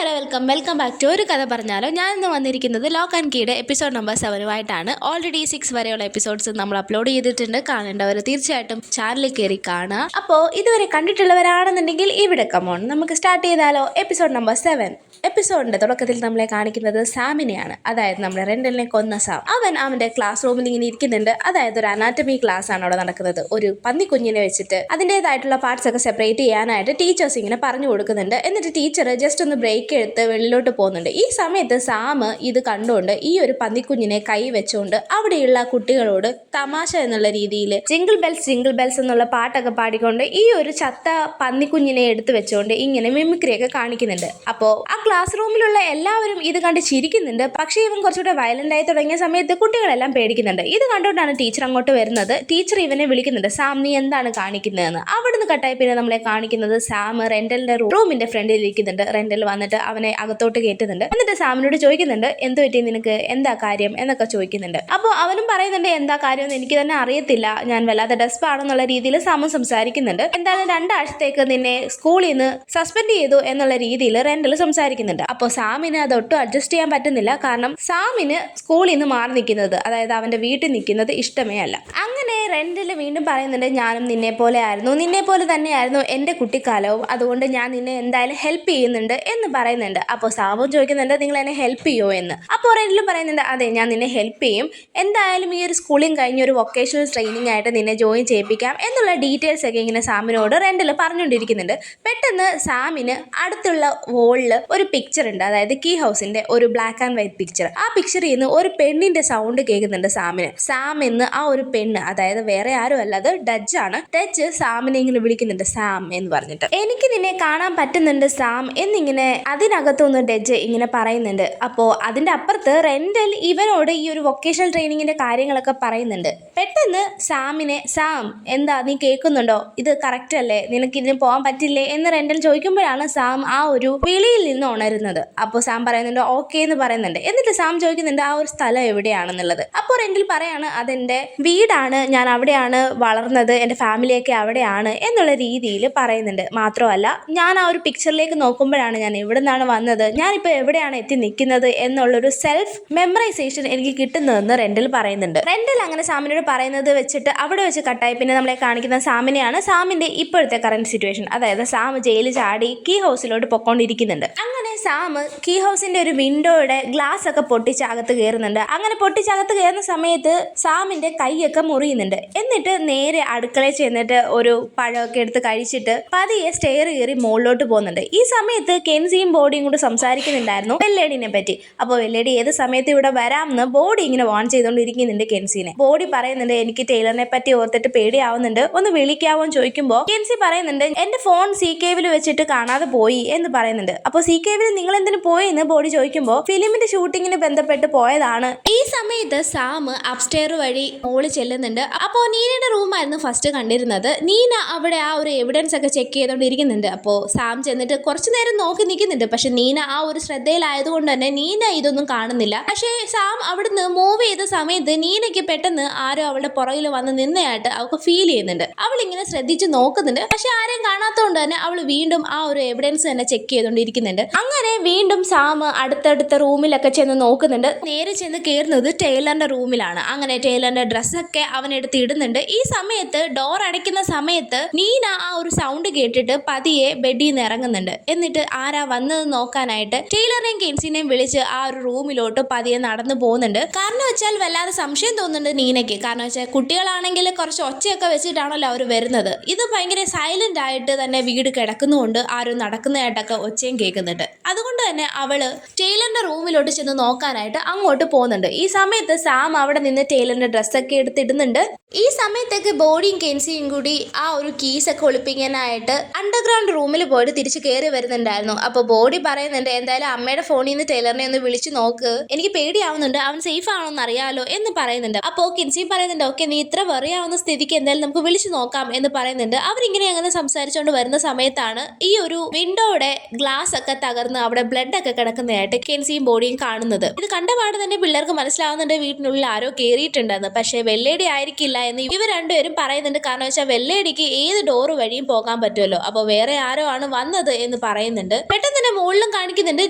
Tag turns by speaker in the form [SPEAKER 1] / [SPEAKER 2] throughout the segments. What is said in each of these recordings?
[SPEAKER 1] Hello welcome back to ഒരു കഥ പറഞ്ഞാലോ. ഞാൻ ഇന്ന് വന്നിരിക്കുന്നത് ലോക്ക് ആൻഡ് കീയുടെ എപ്പിസോഡ് നമ്പർ 7 ഓൾറെഡി 6 വരെയുള്ള എപ്പിസോഡ്സ് നമ്മൾ അപ്ലോഡ് ചെയ്തിട്ടുണ്ട്. കാണേണ്ടവർ തീർച്ചയായിട്ടും ചാനലിൽ കയറി കാണുക. അപ്പോൾ ഇതുവരെ കണ്ടിട്ടുള്ളവരാണെന്നുണ്ടെങ്കിൽ ഇവിടെ കമോൺ നമുക്ക് സ്റ്റാർട്ട് ചെയ്താലോ. Episode number 7. എപ്പിസോഡിന്റെ തുടക്കത്തിൽ നമ്മളെ കാണിക്കുന്നത് സാമിനെയാണ്. അതായത് നമ്മുടെ റെൻഡലിനെ കൊന്ന സാം. അവൻ അവന്റെ ക്ലാസ് റൂമിൽ ഇങ്ങനെ ഇരിക്കുന്നുണ്ട്. അതായത് ഒരു അനാറ്റമി ക്ലാസ് ആണ് അവിടെ നടക്കുന്നത്. ഒരു പന്നിക്കുഞ്ഞിനെ വെച്ചിട്ട് അതിൻ്റെതായിട്ടുള്ള പാർട്സ് ഒക്കെ സെപ്പറേറ്റ് ചെയ്യാനായിട്ട് ടീച്ചേഴ്സ് ഇങ്ങനെ പറഞ്ഞു കൊടുക്കുന്നുണ്ട്. എന്നിട്ട് ടീച്ചർ ജസ്റ്റ് ഒന്ന് ബ്രേക്ക് എടുത്ത് വെളിയിലോട്ട് പോകുന്നുണ്ട്. ഈ സമയത്ത് സാം ഇത് കണ്ടുകൊണ്ട് ഈ ഒരു പന്നിക്കുഞ്ഞിനെ കൈ വെച്ചുകൊണ്ട് അവിടെയുള്ള കുട്ടികളോട് തമാശ എന്നുള്ള രീതിയിൽ ജിംഗിൾ ബെൽസ് എന്നുള്ള പാട്ടൊക്കെ പാടിക്കൊണ്ട് ഈ ഒരു ചത്ത പന്നിക്കുഞ്ഞിനെ എടുത്ത് വെച്ചുകൊണ്ട് ഇങ്ങനെ മിമിക്രി ഒക്കെ കാണിക്കുന്നുണ്ട്. അപ്പോൾ ആ ക്ലാസ് റൂമിലുള്ള എല്ലാവരും ഇത് കണ്ട് ചിരിക്കുന്നുണ്ട്. പക്ഷേ ഇവൻ കുറച്ചുകൂടെ വയലന്റ് ആയി തുടങ്ങിയ സമയത്ത് കുട്ടികളെല്ലാം പേടിക്കുന്നുണ്ട്. ഇത് കണ്ടുകൊണ്ടാണ് ടീച്ചർ അങ്ങോട്ട് വരുന്നത്. ടീച്ചർ ഇവനെ വിളിക്കുന്നുണ്ട്, സാം നീ എന്താണ് കാണിക്കുന്നതെന്ന്. അവിടുന്ന് കട്ടായി പിന്നെ നമ്മളെ കാണിക്കുന്നത് സാം റെൻഡലിന്റെ റൂമിന്റെ ഫ്രണ്ടിൽ ഇരിക്കുന്നുണ്ട്. റെൻഡൽ വന്നിട്ട് അവനെ അകത്തോട്ട് കയറ്റുന്നുണ്ട്. എന്നിട്ട് സാമിനോട് ചോദിക്കുന്നുണ്ട്, എന്ത് പറ്റി നിനക്ക്, എന്താ കാര്യം എന്നൊക്കെ ചോദിക്കുന്നുണ്ട്. അപ്പോൾ അവനും പറയുന്നുണ്ട്, എന്താ കാര്യം എന്ന് എനിക്ക് തന്നെ അറിയത്തില്ല, ഞാൻ വല്ലാതെ ഡെസ്പാണെന്നുള്ള രീതിയിൽ സാമും സംസാരിക്കുന്നുണ്ട്. എന്തായാലും 2 ആഴ്ചത്തേക്ക് നിന്നെ സ്കൂളിൽ നിന്ന് സസ്പെൻഡ് ചെയ്തു എന്നുള്ള രീതിയിൽ റെൻഡൽ സംസാരിക്കുന്നുണ്ട്. അപ്പോൾ സാമിന് അതൊട്ടും അഡ്ജസ്റ്റ് ചെയ്യാൻ പറ്റുന്നില്ല. കാരണം സാമിന് സ്കൂളിൽ നിന്ന് മാറി നിൽക്കുന്നത്, അതായത് അവന്റെ വീട്ടിൽ നിൽക്കുന്നത് ഇഷ്ടമേ അല്ല. അങ്ങനെ റെൻഡൽ വീണ്ടും പറയുന്നുണ്ട്, ഞാനും നിന്നെ പോലെ തന്നെയായിരുന്നു എൻ്റെ കുട്ടിക്കാലവും, അതുകൊണ്ട് ഞാൻ നിന്നെ എന്തായാലും ഹെൽപ്പ് ചെയ്യുന്നുണ്ട് എന്ന് പറയുന്നുണ്ട്. അപ്പോൾ സാമും ചോദിക്കുന്നുണ്ട്, നിങ്ങൾ എന്നെ ഹെൽപ്പ് ചെയ്യുമോ എന്ന്. അപ്പോൾ റെൻഡലും പറയുന്നുണ്ട്, അതെ ഞാൻ നിന്നെ ഹെൽപ്പ് ചെയ്യും, എന്തായാലും ഈ ഒരു സ്കൂളിൽ കഴിഞ്ഞ ഒരു വൊക്കേഷണൽ ട്രെയിനിങ് ആയിട്ട് നിന്നെ ജോയിൻ ചെയ്യിപ്പിക്കാം എന്നുള്ള ഡീറ്റെയിൽസ് ഒക്കെ ഇങ്ങനെ സാമിനോട് റെൻഡൽ പറഞ്ഞുകൊണ്ടിരിക്കുന്നുണ്ട്. പെട്ടെന്ന് സാമിന് അടുത്തുള്ള വോളിൽ ഒരു പിക്ചർ ഉണ്ട്, അതായത് കീ ഹൗസിന്റെ ഒരു ബ്ലാക്ക് ആൻഡ് വൈറ്റ് പിക്ചർ. ആ പിക്ചറിൽ നിന്ന് ഒരു പെണ്ണിന്റെ സൗണ്ട് കേൾക്കുന്നുണ്ട് സാമിന്. സാം എന്ന് ആ ഒരു പെണ്ണ്, അതായത് വേറെ ആരും അല്ല, അത് ഡച്ച് ആണ്. ഡച്ച് സാമിനെ ഇങ്ങനെ വിളിക്കുന്നുണ്ട്, സാം എന്ന് പറഞ്ഞിട്ട്. എനിക്ക് നിന്നെ കാണാൻ പറ്റുന്നുണ്ട് സാം എന്നിങ്ങനെ അതിനകത്തുനിന്ന് ഡച്ച് ഇങ്ങനെ പറയുന്നുണ്ട്. അപ്പോൾ അതിന്റെ അപ്പുറത്ത് റെൻഡൽ ഇവനോട് ഈ ഒരു വൊക്കേഷണൽ ട്രെയിനിങ്ങിന്റെ കാര്യങ്ങളൊക്കെ പറയുന്നുണ്ട്. പെട്ടെന്ന് സാമിനെ, സാം എന്താ നീ കേൾക്കുന്നുണ്ടോ, ഇത് കറക്റ്റ് അല്ലേ, നിനക്ക് ഇതിന് പോകാൻ പറ്റില്ലേ എന്ന് റെൻഡൽ ചോദിക്കുമ്പോഴാണ് സാം ആ ഒരു വിളിയിൽ നിന്ന് ഉണരുന്നത്. അപ്പോൾ സാം പറയുന്നുണ്ട് ഓക്കെ എന്ന് പറയുന്നുണ്ട്. എന്നിട്ട് സാം ചോദിക്കുന്നുണ്ട് ആ ഒരു സ്ഥലം എവിടെയാണെന്നുള്ളത്. അപ്പോൾ റെൻഡൽ പറയാണ്, അതെന്റെ വീടാണ്, ഞാൻ അവിടെയാണ് വളർന്നത്, എൻ്റെ ഫാമിലിയൊക്കെ അവിടെയാണ് എന്നുള്ള രീതിയിൽ പറയുന്നുണ്ട്. മാത്രമല്ല ഞാൻ ആ ഒരു പിക്ചറിലേക്ക് നോക്കുമ്പോഴാണ് ഞാൻ എവിടെ നിന്നാണ് വന്നത്, ഞാനിപ്പോൾ എവിടെയാണ് എത്തി നിൽക്കുന്നത് എന്നുള്ളൊരു സെൽഫ് മെമ്മറൈസേഷൻ എനിക്ക് കിട്ടുന്നതെന്ന് റെൻഡൽ പറയുന്നുണ്ട്. റെൻഡൽ അങ്ങനെ സാമിനോട് പറയുന്നത് വെച്ചിട്ട് അവിടെ വെച്ച് കട്ടായി പിന്നെ നമ്മളെ കാണിക്കുന്ന സാമിനെയാണ്. സാമിന്റെ ഇപ്പോഴത്തെ കറന്റ് സിറ്റുവേഷൻ, അതായത് സാം ജയിലിൽ ചാടി കീ ഹൗസിലോട്ട് പൊക്കോണ്ടിരിക്കുന്നുണ്ട്. അങ്ങനെ സാം കീ ഹൗസിന്റെ ഒരു വിൻഡോയുടെ ഗ്ലാസ് ഒക്കെ പൊട്ടിച്ചകത്ത് കയറുന്നുണ്ട്. അങ്ങനെ പൊട്ടിച്ചകത്ത് കയറുന്ന സമയത്ത് സാമിന്റെ കൈയൊക്കെ മുറിയുന്നുണ്ട്. എന്നിട്ട് നേരെ അടുക്കളയിൽ ചെന്നിട്ട് ഒരു പഴമൊക്കെ എടുത്ത് കഴിച്ചിട്ട് പതിയെ സ്റ്റെയർ കയറി മുകളിലോട്ട് പോകുന്നുണ്ട്. ഈ സമയത്ത് കെൻസിയും ബോഡിയും കൂടെ സംസാരിക്കുന്നുണ്ടായിരുന്നു വെല്ലേഡിനെ പറ്റി. അപ്പോൾ വെല്ലേഡി ഏത് സമയത്ത് ഇവിടെ വരാമെന്ന് ബോഡി ഇങ്ങനെ വാൺ ചെയ്തുകൊണ്ടിരിക്കുന്നുണ്ട് കെൻസിനെ. ബോഡി പറയുന്നുണ്ട്, എനിക്ക് ടൈലറിനെ പറ്റി ഓർത്തിട്ട് പേടിയാവുന്നുണ്ട്, ഒന്ന് വിളിക്കാവോ എന്ന് ചോദിക്കുമ്പോൾ കെൻസി പറയുന്നുണ്ട്, എന്റെ ഫോൺ CKവിൽ വെച്ചിട്ട് കാണാതെ പോയി എന്ന് പറയുന്നുണ്ട്. അപ്പോൾ CKവിൽ നിങ്ങൾ എന്തിനു പോയി എന്ന് ബോഡി ചോദിക്കുമ്പോൾ ഫിലിമിന്റെ ഷൂട്ടിങ്ങിന് ബന്ധപ്പെട്ട് പോയതാണ്. ഈ സമയത്ത് സാം അപ്സ്റ്റെയർ വഴി മോളിൽ ചെല്ലുന്നുണ്ട്. അപ്പോൾ നീനയുടെ റൂമായിരുന്നു ഫസ്റ്റ് കണ്ടിരുന്നത്. നീന അവിടെ ആ ഒരു എവിഡൻസ് ഒക്കെ ചെക്ക് ചെയ്തുകൊണ്ടിരിക്കുന്നുണ്ട്. അപ്പോൾ സാം ചെന്നിട്ട് കുറച്ചു നേരം നോക്കി നിൽക്കുന്നുണ്ട്. പക്ഷെ നീന ആ ഒരു ശ്രദ്ധയിലായതുകൊണ്ട് തന്നെ നീന ഇതൊന്നും കാണുന്നില്ല. പക്ഷേ സാം അവിടുന്ന് മൂവ് ചെയ്ത സമയത്ത് നീനയ്ക്ക് പെട്ടെന്ന് ആരോ അവളുടെ പുറകിൽ വന്ന് നിന്നയായിട്ട് അവൾക്ക് ഫീൽ ചെയ്യുന്നുണ്ട്. അവൾ ഇങ്ങനെ ശ്രദ്ധിച്ച് നോക്കുന്നുണ്ട്. പക്ഷെ ആരെയും കാണാത്തതുകൊണ്ട് തന്നെ അവൾ വീണ്ടും ആ ഒരു എവിഡൻസ് തന്നെ ചെക്ക് ചെയ്തുകൊണ്ടിരിക്കുന്നുണ്ട്. അങ്ങനെ വീണ്ടും സാം അടുത്തടുത്ത റൂമിലൊക്കെ ചെന്ന് നോക്കുന്നുണ്ട്. നേരെ ചെന്ന് കയറുന്നത് ടൈലറിന്റെ റൂമിലാണ്. അങ്ങനെ ടൈലറിന്റെ ഡ്രസ്സൊക്കെ അവൻ എടുത്ത് ഇടുന്നുണ്ട്. ഈ സമയത്ത് ഡോർ അടയ്ക്കുന്ന സമയത്ത് നീന ആ ഒരു സൗണ്ട് കേട്ടിട്ട് പതിയെ ബെഡിൽ നിന്ന് ഇറങ്ങുന്നുണ്ട്. എന്നിട്ട് ആരാ വന്നത് നോക്കാനായിട്ട് ടൈലറിനെയും കെൻസിനെയും വിളിച്ച് ആ ഒരു റൂമിലോട്ട് പതിയെ നടന്നു പോകുന്നുണ്ട്. കാരണം വെച്ചാൽ വല്ലാതെ സംശയം തോന്നുന്നുണ്ട് നീനയ്ക്ക്. കാരണം വെച്ചാൽ കുട്ടികളാണെങ്കിൽ കുറച്ച് ഒച്ചയൊക്കെ വെച്ചിട്ടാണല്ലോ അവർ വരുന്നത്. ഇത് ഭയങ്കര സൈലന്റ് ആയിട്ട് തന്നെ വീട് കിടക്കുന്നുകൊണ്ട് ആരും നടക്കുന്നതായിട്ടൊക്കെ ഒച്ചയും കേൾക്കുന്നുണ്ട്. അതുകൊണ്ട് തന്നെ അവള് ടൈലറിന്റെ റൂമിലോട്ട് ചെന്ന് നോക്കാനായിട്ട് അങ്ങോട്ട് പോകുന്നുണ്ട്. ഈ സമയത്ത് സാം അവിടെ നിന്ന് ടൈലറിന്റെ ഡ്രസ്സൊക്കെ എടുത്തിടുന്നുണ്ട്. ഈ സമയത്തേക്ക് ബോഡിയും കെൻസിയും കൂടി ആ ഒരു കീസൊക്കെ ഒളിപ്പിക്കാനായിട്ട് അണ്ടർഗ്രൗണ്ട് റൂമിൽ പോയിട്ട് തിരിച്ച് കയറി വരുന്നുണ്ടായിരുന്നു. അപ്പോൾ ബോഡി പറയുന്നുണ്ട്, എന്തായാലും അമ്മയുടെ ഫോണിൽ നിന്ന് ടൈലറിനെ ഒന്ന് വിളിച്ചു നോക്ക്, എനിക്ക് പേടിയാവുന്നുണ്ട്, അവൻ സേഫ് ആണോ എന്ന് അറിയാലോ എന്ന് പറയുന്നുണ്ട്. അപ്പോൾ കെൻസി പറയുന്നുണ്ട്, ഓക്കെ നീ ഇത്ര വെറിയാവുന്ന സ്ഥിതിക്ക് എന്തായാലും നമുക്ക് വിളിച്ചു നോക്കാം എന്ന് പറയുന്നുണ്ട്. അവരിങ്ങനെ അങ്ങനെ സംസാരിച്ചുകൊണ്ട് വരുന്ന സമയത്താണ് ഈ ഒരു വിൻഡോയുടെ ഗ്ലാസ് ഒക്കെ തകർന്ന് അവിടെ ബ്ലഡ് ഒക്കെ കിടക്കുന്നതായിട്ട് കെൻസിയും ബോഡിയും കാണുന്നത്. ഇത് കണ്ടപാട് തന്നെ പിള്ളേർക്ക് മനസ്സിലാവുന്നുണ്ട് വീട്ടിനുള്ളിൽ ആരോ കയറിയിട്ടുണ്ടെന്ന്. പക്ഷേ വെള്ളേടി ആയിരിക്കില്ല എന്ന് ഇവർ രണ്ടുപേരും പറയുന്നുണ്ട്. കാരണം വെച്ചാൽ വെള്ളേടിക്ക് ഏത് ഡോറ് വഴിയും പോകാൻ പറ്റുമല്ലോ, അപ്പോൾ വേറെ ആരോ ആണ് വന്നത് എന്ന് പറയുന്നുണ്ട്. പെട്ടെന്ന് തന്നെ മുകളിലും കാണിക്കുന്നുണ്ട്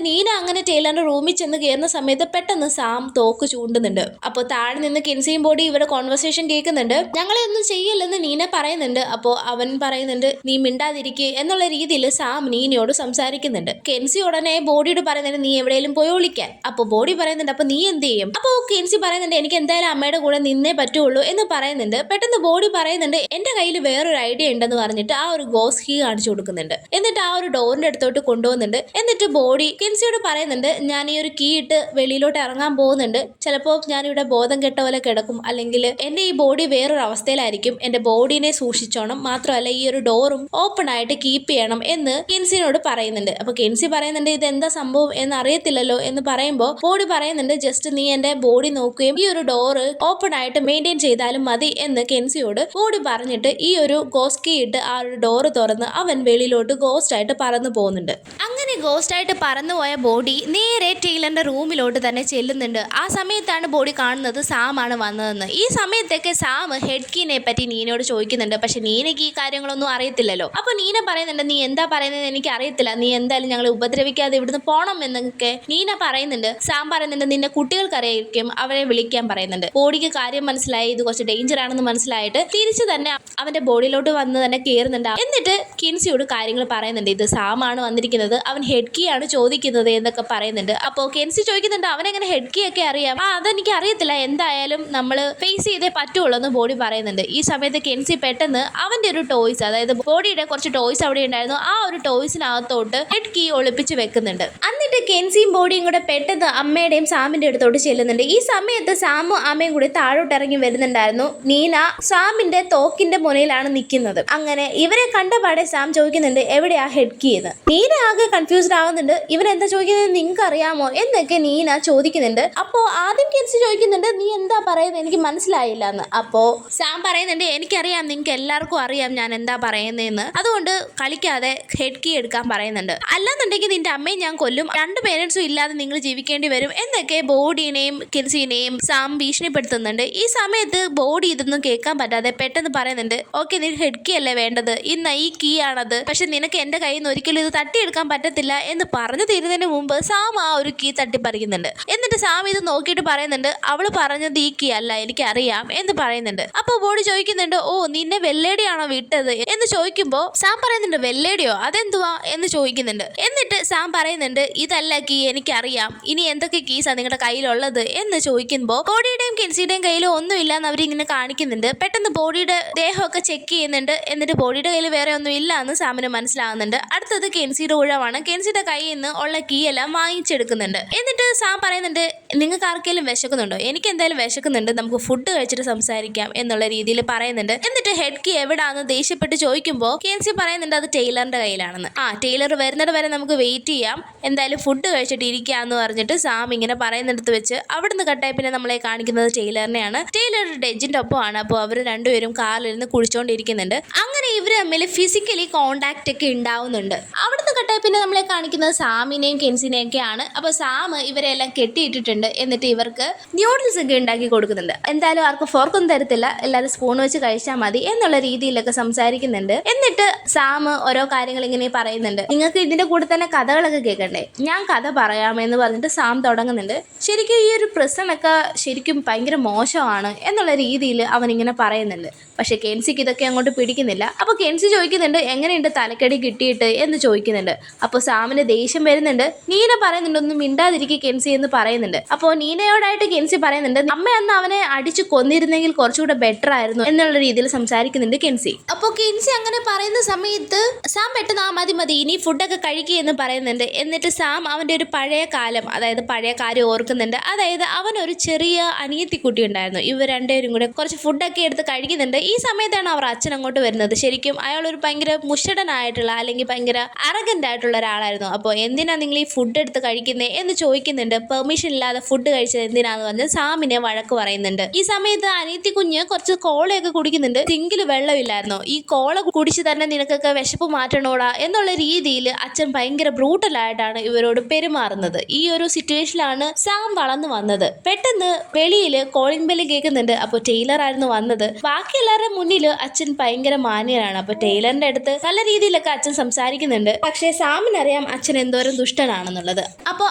[SPEAKER 1] നീന അങ്ങനെ ടൈലറിന്റെ റൂമിൽ ചെന്ന് കയറുന്ന സമയത്ത് പെട്ടെന്ന് സാം തോക്ക് ചൂണ്ടുന്നുണ്ട്. അപ്പോൾ താഴെ നിന്ന് കെൻസിയും ബോഡി ഇവരുടെ കോൺവെർസേഷൻ കേൾക്കുന്നുണ്ട്. ഞങ്ങളെ ഒന്നും ചെയ്യില്ലെന്ന് നീന പറയുന്നുണ്ട്. അപ്പോൾ അവൻ പറയുന്നുണ്ട് നീ മിണ്ടാതിരിക്കുക എന്നുള്ള രീതിയിൽ സാം നീനയോട് സംസാരിക്കുന്നുണ്ട്. കെൻസി ഉടനെ ബോഡിയോട് പറയുന്നുണ്ട് നീ എവിടെയെങ്കിലും പോയി ഒളിക്കാൻ. അപ്പോൾ ബോഡി പറയുന്നുണ്ട് അപ്പോൾ നീ എന്ത് ചെയ്യും? അപ്പോൾ കെൻസി പറയുന്നുണ്ട് എനിക്ക് എന്തായാലും അമ്മയുടെ കൂടെ നിന്നേ പറ്റുള്ളൂ എന്ന് പറയുന്നുണ്ട്. പെട്ടെന്ന് ബോഡി പറയുന്നുണ്ട് എന്റെ കയ്യിൽ വേറൊരു ഐഡിയ ഉണ്ടെന്ന് പറഞ്ഞിട്ട് ആ ഒരു ഗോസ് കീ കാണിച്ചു കൊടുക്കുന്നുണ്ട്. എന്നിട്ട് ആ ഒരു ഡോറിന്റെ അടുത്തോട്ട് കൊണ്ടുപോകുന്നുണ്ട്. എന്നിട്ട് ബോഡി കെൻസിയോട് പറയുന്നുണ്ട് ഞാൻ ഈ ഒരു കീ ഇട്ട് വെളിയിലോട്ട് ഇറങ്ങാൻ പോകുന്നുണ്ട്. ചിലപ്പോൾ ഞാനിവിടെ ബോധം കെട്ട പോലെ കിടക്കും, അല്ലെങ്കിൽ എന്റെ ഈ ബോഡി വേറൊരു അവസ്ഥയിലായിരിക്കും. എന്റെ ബോഡിനെ സൂക്ഷിച്ചോണം, മാത്രമല്ല ഈ ഒരു ഡോറും ഓപ്പൺ ആയിട്ട് കീപ്പ് ചെയ്യണം എന്ന് കെൻസിനോട് പറയുന്നുണ്ട്. അപ്പൊ കെൻസി പറയുന്നുണ്ട് ഇത് എന്താ സംഭവം എന്ന് അറിയത്തില്ലല്ലോ എന്ന് പറയുമ്പോൾ ബോഡി പറയുന്നുണ്ട് ജസ്റ്റ് നീ എന്റെ ബോഡി നോക്കുകയും ഈ ഒരു ഡോറ് ഓപ്പൺ ആയിട്ട് മെയിൻറ്റെയിൻ ചെയ്താലും മതി എന്ന് കെൻസിയോട് ബോഡി പറഞ്ഞിട്ട് ഈ ഒരു ഗോസ്റ്റ് കീ ഇട്ട് ആ ഒരു ഡോറ് തുറന്ന് അവൻ വെളിയിലോട്ട് ഗോസ്റ്റ് ആയിട്ട് പറന്നു പോകുന്നുണ്ട്. അങ്ങനെ ഗോസ്റ്റ് ആയിട്ട് പറന്നുപോയ ബോഡി നേരെ ടൈലറിന്റെ റൂമിലോട്ട് തന്നെ ചെല്ലുന്നുണ്ട്. ആ സമയത്താണ് ബോഡി കാണുന്നത് സാം ആണ് വന്നതെന്ന്. ഈ സമയത്തൊക്കെ സാം ഹെഡ് കീനെ പറ്റി നീനയോട് ചോദിക്കുന്നുണ്ട്. പക്ഷെ നീനയ്ക്ക് ഈ കാര്യങ്ങളൊന്നും അറിയത്തില്ലല്ലോ. അപ്പൊ നീന പറയുന്നുണ്ട് നീ എന്താ പറയുന്നത് എനിക്ക് അറിയത്തില്ല, നീ എന്തായാലും ഞങ്ങളെ ഉപദ്രവിക്കാതെ ഇവിടുന്ന് പോണം എന്നൊക്കെ നീന പറയുന്നുണ്ട്. സാം പറയുന്നുണ്ട് നിന്റെ കുട്ടികൾക്കറിയായിരിക്കും അവരെ വിളിക്കാൻ പറയുന്നുണ്ട്. ബോഡിക്ക് കാര്യം മനസ്സിലായി, ഇത് കുറച്ച് ഡേഞ്ചർ ആണെന്ന് മനസ്സിലായിട്ട് തിരിച്ചു തന്നെ അവന്റെ ബോഡിയിലോട്ട് വന്ന് തന്നെ കയറുന്നുണ്ട്. എന്നിട്ട് കെൻസിയോട് കാര്യങ്ങൾ പറയുന്നുണ്ട്. ഇത് സാമാണ് വന്നിരിക്കുന്നത്, അവൻ ഹെഡ് കീ ആണ് ചോദിക്കുന്നത് എന്നൊക്കെ പറയുന്നുണ്ട്. അപ്പോൾ കെൻസി ചോദിക്കുന്നുണ്ട് അവനെങ്ങനെ ഹെഡ് കീ ഒക്കെ അറിയാം? അതെനിക്ക് അറിയത്തില്ല, എന്തായാലും നമ്മൾ ഫേസ് ചെയ്തേ പറ്റുള്ളൂ എന്ന് ബോഡി പറയുന്നുണ്ട്. ഈ സമയത്ത് കെൻസി പെട്ടെന്ന് അവന്റെ ഒരു ടോയ്സ്, അതായത് ബോഡിയുടെ കുറച്ച് ടോയ്സ് അവിടെ ഉണ്ടായിരുന്നു, ആ ഒരു ടോയ്സിനകത്തോട്ട് ഹെഡ് കീ ഒളിപ്പിച്ച് വെക്കുന്നുണ്ട്. എന്നിട്ട് കെൻസിയും ബോഡിയും കൂടെ പെട്ടെന്ന് അമ്മയുടെയും സാമിന്റെ അടുത്തോട്ട് ചെല്ലുന്നുണ്ട്. ഈ സമയത്ത് സാമും അമ്മയും കൂടി താഴോട്ട് ഇറങ്ങി വരുന്നുണ്ടായിരുന്നു. നീന സാമിന്റെ തോക്കിന്റെ മുനയിലാണ് നിൽക്കുന്നത്. അങ്ങനെ ഇവരെ കണ്ടപാടെ സാം ചോദിക്കുന്നുണ്ട് എവിടെയാ ഹെഡ് കീ എന്ന്. നീന ആകെ കൺഫ്യൂസ്ഡ് ആവുന്നുണ്ട്. ഇവരെന്താ ചോദിക്കുന്നത് നിങ്ങൾക്ക് അറിയാമോ എന്നൊക്കെ നീന ചോദിക്കുന്നുണ്ട്. അപ്പോ ആദ്യം കെൻസി ചോദിക്കുന്നുണ്ട് നീ എന്താ പറയുന്നത് എനിക്ക് മനസ്സിലായില്ല എന്ന്. അപ്പോ സാം പറയുന്നുണ്ട് എനിക്കറിയാം, നിങ്ങൾക്ക് എല്ലാവർക്കും അറിയാം ഞാൻ എന്താ പറയുന്നതെന്ന്, അതുകൊണ്ട് കളിക്കാതെ ഹെഡ് കീ എടുക്കാൻ പറയുന്നുണ്ട്. അല്ലാന്നുണ്ടെങ്കിൽ നിന്റെ അമ്മയും ഞാൻ കൊല്ലും, രണ്ട് പേരൻസും ഇല്ലാതെ നിങ്ങൾ ജീവിക്കേണ്ടി വരും എന്നൊക്കെ ബോഡിനെയും കെൻസിനെയും സാം ഭീഷണിപ്പെടുത്തുന്നുണ്ട്. ഈ സമയത്ത് ബോഡി ഇതൊന്നും കേൾക്കാൻ പറ്റാതെ പെട്ടെന്ന് പറയുന്നുണ്ട് ഓക്കെ നീ ഹെഡ് കീ അല്ലേ വേണ്ടത്, ഇന്ന് ഈ കീ ആണത്, പക്ഷെ നിനക്ക് എന്റെ കയ്യിൽ നിന്ന് ഒരിക്കലും ഇത് തട്ടിയെടുക്കാൻ പറ്റത്തില്ല എന്ന് പറഞ്ഞു തീരുന്നതിന് മുമ്പ് സാം ആ ഒരു കീ തട്ടിപ്പറിക്കുന്നുണ്ട്. എന്നിട്ട് സാം ഇത് നോക്കിയിട്ട് പറയുന്നുണ്ട് അവള് പറഞ്ഞത് ഈ കീ അല്ല എനിക്കറിയാം എന്ന് പറയുന്നുണ്ട്. അപ്പൊ ബോഡി ചോദിക്കുന്നുണ്ട് ഓ നിന്നെ വെല്ലേടിയാണോ വിട്ടത് എന്ന് ചോദിക്കുമ്പോൾ സാം പറയുന്നുണ്ട് വെല്ലേടിയോ അതെന്തുവാ എന്ന് ചോദിക്കുന്നുണ്ട്. എന്നിട്ട് സാം പറയുന്നുണ്ട് ഇതല്ല കീ എനിക്കറിയാം, ഇനി എന്തൊക്കെ കീസാ നിങ്ങളുടെ കയ്യിലുള്ളത് എന്ന് ചോദിക്കുമ്പോൾ ബോഡിയുടെയും കെൻസിയുടെയും കയ്യിൽ ഒന്നുമില്ല എന്ന് അവരിങ്ങനെ കാണിക്കുന്നുണ്ട്. പെട്ടെന്ന് ബോഡിയുടെ ദേഹമൊക്കെ ചെക്ക് ചെയ്യുന്നുണ്ട്. എന്നിട്ട് ബോഡിയുടെ കയ്യിൽ വേറെ ഒന്നും ഇല്ല എന്ന് സാമിന് മനസ്സിലാവുന്നുണ്ട്. അടുത്തത് കെൻസിയുടെ ഊഴമാണ്. കെൻസിയുടെ കയ്യിൽ നിന്ന് ഉള്ള കീ എല്ലാം വാങ്ങിച്ചെടുക്കുന്നുണ്ട്. എന്നിട്ട് സാം പറയുന്നുണ്ട് നിങ്ങൾക്ക് ആർക്കെങ്കിലും വിശക്കുന്നുണ്ടോ? എനിക്ക് എന്തായാലും വിശക്കുന്നുണ്ട്, നമുക്ക് ഫുഡ് കഴിച്ചിട്ട് സംസാരിക്കാം എന്നുള്ള രീതിയിൽ പറയുന്നുണ്ട്. എന്നിട്ട് ഹെഡ് കീ എവിടാന്ന് ദേഷ്യപ്പെട്ട് ചോദിക്കുമ്പോൾ കെൻസി പറയുന്നുണ്ട് അത് ടൈലറിന്റെ കയ്യിലാണെന്ന്. ടൈലർ വരുന്നത് വരെ നമുക്ക് വെയിറ്റ് ചെയ്യാം, എന്തായാലും ഫുഡ് കഴിച്ചിട്ട് ഇരിക്കാന്ന് പറഞ്ഞിട്ട് സാം ഇങ്ങനെ പറയുന്നിടത്ത് വെച്ച് അവിടുന്ന് കട്ടായി പിന്നെ നമ്മളെ കാണിക്കുന്നത് ടൈലറിനെയാണ്. ടൈലർ ഡെജിന്റെ ഒപ്പമാണ്. അപ്പോൾ അവർ രണ്ടുപേരും കാറിലിരുന്ന് കുളിച്ചോണ്ടിരിക്കുന്നുണ്ട്. അങ്ങനെ ഇവർ തമ്മിൽ ഫിസിക്കലി കോണ്ടാക്ട് ഒക്കെ ഉണ്ടാവുന്നുണ്ട്. അവിടുന്ന് കട്ടായി പിന്നെ നമ്മളെ കാണിക്കുന്നത് സാമിനെയും കെൻസിനെയും ഒക്കെയാണ്. അപ്പോൾ സാം ഇവരെല്ലാം കെട്ടിയിട്ടിട്ടുണ്ട്. എന്നിട്ട് ഇവർക്ക് ന്യൂഡിൽസ് ഒക്കെ ഉണ്ടാക്കി കൊടുക്കുന്നുണ്ട്. എന്തായാലും ആർക്കും ഫോർക്കൊന്നും തരത്തില്ല, എല്ലാവരും സ്പൂൺ വെച്ച് കഴിച്ചാൽ മതി എന്നുള്ള രീതിയിലൊക്കെ സംസാരിക്കുന്നുണ്ട്. എന്നിട്ട് സാം ഓരോ കാര്യങ്ങൾ ഇങ്ങനെ പറയുന്നുണ്ട്. നിങ്ങൾക്ക് ഇതിന്റെ കൂടെ തന്നെ കഥകളൊക്കെ കേൾക്കണ്ടേ, ഞാൻ കഥ പറയാമെന്ന് പറഞ്ഞിട്ട് സാം തുടങ്ങുന്നുണ്ട്. ശരിക്കും ഈ ഒരു പ്രസനൊക്കെ ശരിക്കും ഭയങ്കര മോശമാണ് എന്നുള്ള രീതിയിൽ അവനിങ്ങനെ പറയുന്നുണ്ട്. പക്ഷെ കെൻസിക്ക് ഇതൊക്കെ അങ്ങോട്ട് പിടിക്കുന്നില്ല. അപ്പോൾ കെൻസി ചോദിക്കുന്നുണ്ട് എങ്ങനെയുണ്ട് തലക്കടി കിട്ടിയിട്ട് എന്ന് ചോദിക്കുന്നുണ്ട്. അപ്പോൾ സാമിന് ദേഷ്യം വരുന്നുണ്ട്. നീന പറയുന്നുണ്ട് ഒന്നും മിണ്ടാതിരിക്കുക കെൻസി എന്ന് പറയുന്നുണ്ട്. അപ്പോൾ നീനയോടായിട്ട് കെൻസി പറയുന്നുണ്ട് അമ്മ അന്ന് അവനെ അടിച്ചു കൊന്നിരുന്നെങ്കിൽ കുറച്ചുകൂടെ ബെറ്റർ ആയിരുന്നു എന്നുള്ള രീതിയിൽ സംസാരിക്കുന്നുണ്ട് കെൻസി. അപ്പോൾ കെൻസി അങ്ങനെ പറയുന്ന സമയത്ത് സാം പെട്ടെന്ന് മതി മതി ഇനി ഫുഡൊക്കെ കഴിക്കുക എന്ന് പറയുന്നുണ്ട്. എന്നിട്ട് സാം അവൻ്റെ ഒരു പഴയ കാലം, അതായത് പഴയ കാര്യം ഓർക്കുന്നുണ്ട്. അതായത് അവനൊരു ചെറിയ അനിയത്തിക്കുട്ടി ഉണ്ടായിരുന്നു. ഇവർ രണ്ടുപേരും കൂടെ കുറച്ച് ഫുഡൊക്കെ എടുത്ത് കഴിക്കുന്നുണ്ട്. ഈ സമയത്താണ് അവർ അച്ഛൻ അങ്ങോട്ട് വരുന്നത്. ശരിക്കും അയാളൊരു ഭയങ്കര മുഷടനായിട്ടുള്ള അല്ലെങ്കിൽ ഭയങ്കര അറഗൻ്റ് ആയിട്ടുള്ള ഒരാളായിരുന്നു. അപ്പോൾ എന്തിനാ നിങ്ങൾ ഈ ഫുഡ് എടുത്ത് കഴിക്കുന്നത് എന്ന് ചോദിക്കുന്നുണ്ട്. പെർമിഷൻ ഇല്ലാതെ ഫുഡ് കഴിച്ചത് എന്തിനാന്ന് പറഞ്ഞ് സാമിനെ വഴക്ക് പറയുന്നുണ്ട്. ഈ സമയത്ത് അനിയത്തി കുഞ്ഞ് കുറച്ച് കോളയൊക്കെ കുടിക്കുന്നുണ്ട്. സിങ്കിൽ വെള്ളമില്ലായിരുന്നു. ഈ കോള കുടിച്ച് തന്നെ നിനക്കൊക്കെ വിശപ്പ് മാറ്റണോടാ എന്നുള്ള രീതിയിൽ അച്ഛൻ ഭയങ്കര ബ്രൂട്ടലായിട്ടാണ് ഇവരോട് പെരുമാറുന്നത്. ഈ ഒരു സിറ്റുവേഷനിലാണ് സാം വളർന്നു വന്നത്. പെട്ടെന്ന് വെളിയിൽ കോളിംഗ് ബെല്ല് കേൾക്കുന്നുണ്ട്. അപ്പോൾ ടൈലർ ആയിരുന്നു വന്നത്. ബാക്കി എല്ലാവരുടെ മുന്നിൽ അച്ഛൻ ഭയങ്കര മാന്യനാണ്. അപ്പോൾ ടൈലറിന്റെ അടുത്ത് നല്ല രീതിയിലൊക്കെ അച്ഛൻ സംസാരിക്കുന്നുണ്ട്. പക്ഷേ സാമിനറിയാം അച്ഛൻ എന്തോരം ദുഷ്ടനാണെന്നുള്ളത്. അപ്പോൾ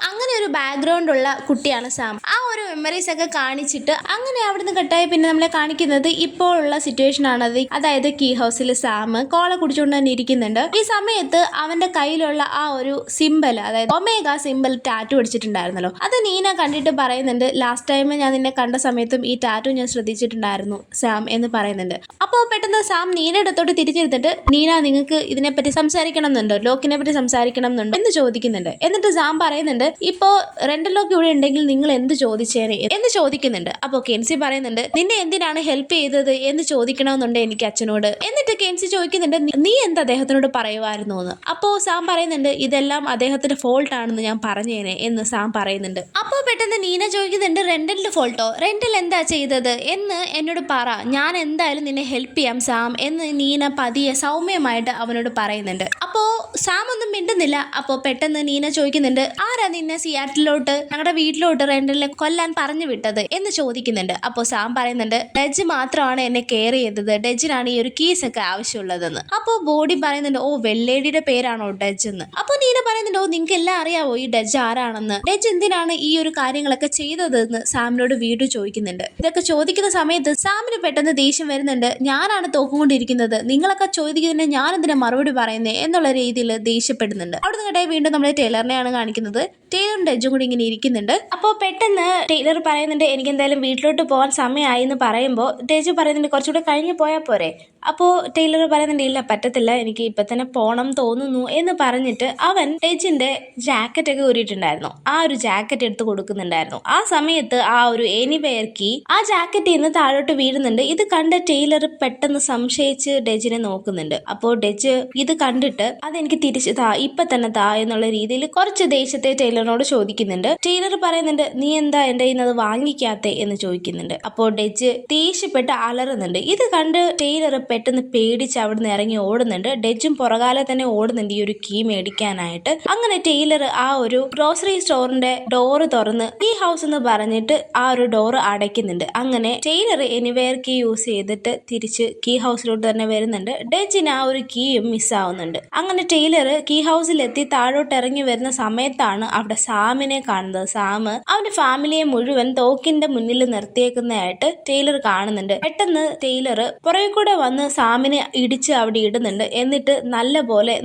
[SPEAKER 1] അങ്ങനെ ഒരു ബാക്ക്ഗ്രൗണ്ട് ഉള്ള കുട്ടിയാണ് സാം. ആ ഒരു മെമ്മറീസ് ഒക്കെ കാണിച്ചിട്ട് അങ്ങനെ അവിടുന്ന് കട്ടായി പിന്നെ നമ്മളെ കാണിക്കുന്നത് ഇപ്പോഴുള്ള സിറ്റുവേഷൻ ആണ്. അതായത് കീ ഹൗസിൽ സാം കോള കുടിച്ചുകൊണ്ട് തന്നെ ഇരിക്കുന്നുണ്ട്. ഈ സമയത്ത് അവന്റെ കയ്യിലുള്ള ആ ഒരു സിമ്പൽ, അതായത് ഒമേഗ സിമ്പൽ ടാറ്റു അടിച്ചിട്ടുണ്ടായിരുന്നല്ലോ. അത് നീന കണ്ടിട്ട് പറയുന്നുണ്ട്, ലാസ്റ്റ് ടൈം ഞാൻ നിന്നെ കണ്ട സമയത്തും ഈ ടാറ്റു ഞാൻ ശ്രദ്ധിച്ചിട്ടുണ്ടായിരുന്നു സാം എന്ന് പറയുന്നുണ്ട്. അപ്പോൾ പെട്ടെന്ന് സാം നീനയുടെ അടുത്തോട്ട് തിരിച്ചെടുത്തിട്ട്, നീന നിങ്ങൾക്ക് ഇതിനെപ്പറ്റി സംസാരിക്കണം എന്നുണ്ടോ, ലോക്കിനെ പറ്റി സംസാരിക്കണം എന്നുണ്ടോ എന്ന് ചോദിക്കുന്നുണ്ട്. എന്നിട്ട് സാം പറയുന്നുണ്ട്, ഇപ്പോ റെന്റൽ ലോക്ക് ഇവിടെ ഉണ്ടെങ്കിൽ നിങ്ങൾ എന്ത് ചോദിച്ചേനെ എന്ന് ചോദിക്കുന്നുണ്ട്. അപ്പോൾ കെൻസി പറയുന്നുണ്ട്, നിന്നെ എന്തിനാണ് ഹെൽപ്പ് ചെയ്തത് എന്ന് ചോദിക്കണമെന്നുണ്ട് എനിക്ക് അച്ഛനോട്. എന്നിട്ട് കെൻസി ചോദിക്കുന്നുണ്ട്, നീ എന്താ അദ്ദേഹത്തിനോട് പറയുമായിരുന്നു എന്ന്. അപ്പോൾ സാം പറയുന്നുണ്ട്, ഇതെല്ലാം അദ്ദേഹത്തിന്റെ ഫോൾട്ട് ആണെന്ന് ഞാൻ പറഞ്ഞേനെ എന്ന് സാം പറയുന്നുണ്ട്. അപ്പോൾ പെട്ടെന്ന് നീന ചോദിക്കുന്നുണ്ട്, റെന്റലിന്റെ ഫോൾട്ടോ, റെന്റൽ എന്താ ചെയ്തത് എന്ന് എന്നോട് പറ, ഞാൻ എന്തായാലും നിന്നെ ഹെൽപ്പ് ചെയ്യാം സാം എന്ന് നീന പതിയെ സൗമ്യമായിട്ട് അവനോട് പറയുന്നുണ്ട്. അപ്പോൾ സാം ഒന്നും മിണ്ടുന്നില്ല. അപ്പോൾ പെട്ടെന്ന് നീന ചോദിക്കുന്നുണ്ട്, ആരാ നിന്നെ സിയാറ്റിലോട്ട് ഞങ്ങളുടെ വീട്ടിലോട്ട് റെന്റലിനെ കൊല്ലാൻ പറഞ്ഞു വിട്ടത് എന്ന് ചോദിക്കുന്നുണ്ട്. അപ്പോൾ സാം പറയുന്നുണ്ട്, ഡജ് മാത്രമാണ് എന്നെ കെയർ ചെയ്തത്, ഡജിനാണ് ഈ ഒരു കീസ് ഒക്കെ ആവശ്യമുള്ളതെന്ന്. അപ്പോൾ ബോഡി പറയുന്നുണ്ട്, ഓ വെള്ളേടിയുടെ പേരാണോ ഡജ് എന്ന്. അപ്പോൾ നീന പറയുന്നുണ്ട്, ഓ നിങ്ങൾക്ക് എല്ലാം അറിയാവോ ഈ ഡജ് ആരാണെന്ന്, ഡജ് എന്തിനാണ് ഈ ഒരു കാര്യങ്ങളൊക്കെ ചെയ്തതെന്ന് സാമിനോട് വീണ്ടും ചോദിക്കുന്നുണ്ട്. ഇതൊക്കെ ചോദിക്കുന്ന സമയത്ത് സാമിന് പെട്ടെന്ന് ദേഷ്യം വരുന്നുണ്ട്. ഞാനാണ് തോക്കുകൊണ്ടിരിക്കുന്നത്, നിങ്ങളൊക്കെ ചോദിക്കുന്നതിന് ഞാൻ എന്തിനാ മറുപടി പറയുന്നേ എന്നുള്ള രീതിയിൽ ദേഷ്യപ്പെടുന്നുണ്ട്. അവിടെ നിങ്ങളുടെ വീണ്ടും നമ്മളെ ടൈലറിനെയാണ് കാണിക്കുന്നത്. ടൈലറും ഡജും കൂടി ഇങ്ങനെ ഇരിക്കുന്നുണ്ട്. അപ്പോൾ പെട്ടെന്ന് ടൈലർ പറയുന്നുണ്ട്, എനിക്ക് എന്തായാലും വീട്ടിലോട്ട് പോകാൻ സമയമായി എന്ന് പറയുമ്പോൾ ഡജ് പറയുന്നുണ്ട്, കുറച്ചുകൂടെ കഴിഞ്ഞ് പോയാൽ പോരെ. അപ്പോൾ ടൈലർ പറയുന്നുണ്ട്, ഇല്ല പറ്റത്തില്ല, എനിക്ക് ഇപ്പം തന്നെ പോകണം തോന്നുന്നു എന്ന് പറഞ്ഞിട്ട് അവൻ ഡജിന്റെ ജാക്കറ്റ് ഒക്കെ ഊരിയിട്ടുണ്ടായിരുന്നു. ആ ഒരു ജാക്കറ്റ് എടുത്ത് കൊടുക്കുന്നുണ്ടായിരുന്നു. ആ സമയത്ത് ആ ഒരു എനിവെയർ കീ ആ ജാക്കറ്റിൽ നിന്ന് താഴോട്ട് വീഴുന്നുണ്ട്. ഇത് കണ്ട ടൈലർ പെട്ടെന്ന് സംശയിച്ച് ഡജിനെ നോക്കുന്നുണ്ട്. അപ്പോൾ ഡജ് ഇത് കണ്ടിട്ട് അതെനിക്ക് തിരിച്ച് താ, ഇപ്പൊ തന്നെ താ എന്നുള്ള രീതിയിൽ കുറച്ച് ദേഷ്യത്തെ ടൈലറിനോട് ചോദിക്കുന്നുണ്ട്. ടൈലർ പറയുന്നുണ്ട്, നീ എന്താ എന്റെ കയ്യിൽ നിന്ന് അത് വാങ്ങിക്കാത്തെ എന്ന് ചോദിക്കുന്നുണ്ട്. അപ്പോൾ ഡജ് ദേഷ്യപ്പെട്ട് അലറുന്നുണ്ട്. ഇത് കണ്ട് ടൈലർ പെട്ടെന്ന് പേടിച്ച് അവിടുന്ന് ഇറങ്ങി ഓടുന്നുണ്ട്. ഡജും പുറകാലെ തന്നെ ഓടുന്നുണ്ട് ഈ ഒരു കീ മേടിക്കാനായിട്ട്. അങ്ങനെ ടൈലർ ആ ഒരു ഗ്രോസറി സ്റ്റോറിന്റെ ഡോറ് തുറന്ന് കീ ഹൗസ് എന്ന് പറഞ്ഞിട്ട് ആ ഒരു ഡോറ് അടയ്ക്കുന്നുണ്ട്. അങ്ങനെ ടൈലർ എനിവെയർ കീ യൂസ് ചെയ്തിട്ട് തിരിച്ച് കീ ഹൗസിലോട്ട് തന്നെ വരുന്നുണ്ട്. ഡജിന് ആ ഒരു കീയും മിസ്സാവുന്നുണ്ട്. അങ്ങനെ ടൈലർ കീ ഹൗസിലെത്തി താഴോട്ട് ഇറങ്ങി വരുന്ന സമയത്താണ് അവിടെ സാമിനെ കാണുന്നത്. സാം അവന്റെ ഫാമിലിയെ മുഴുവൻ തോക്കിന്റെ മുന്നിൽ നിർത്തിയേക്കുന്നതായിട്ട് ടൈലർ കാണുന്നുണ്ട്. പെട്ടെന്ന് ടൈലർ പുറകെ കൂടെ വന്ന് സാമിനെ ഇടിച്ച് അവിടെ ഇടുന്നുണ്ട്. എന്നിട്ട്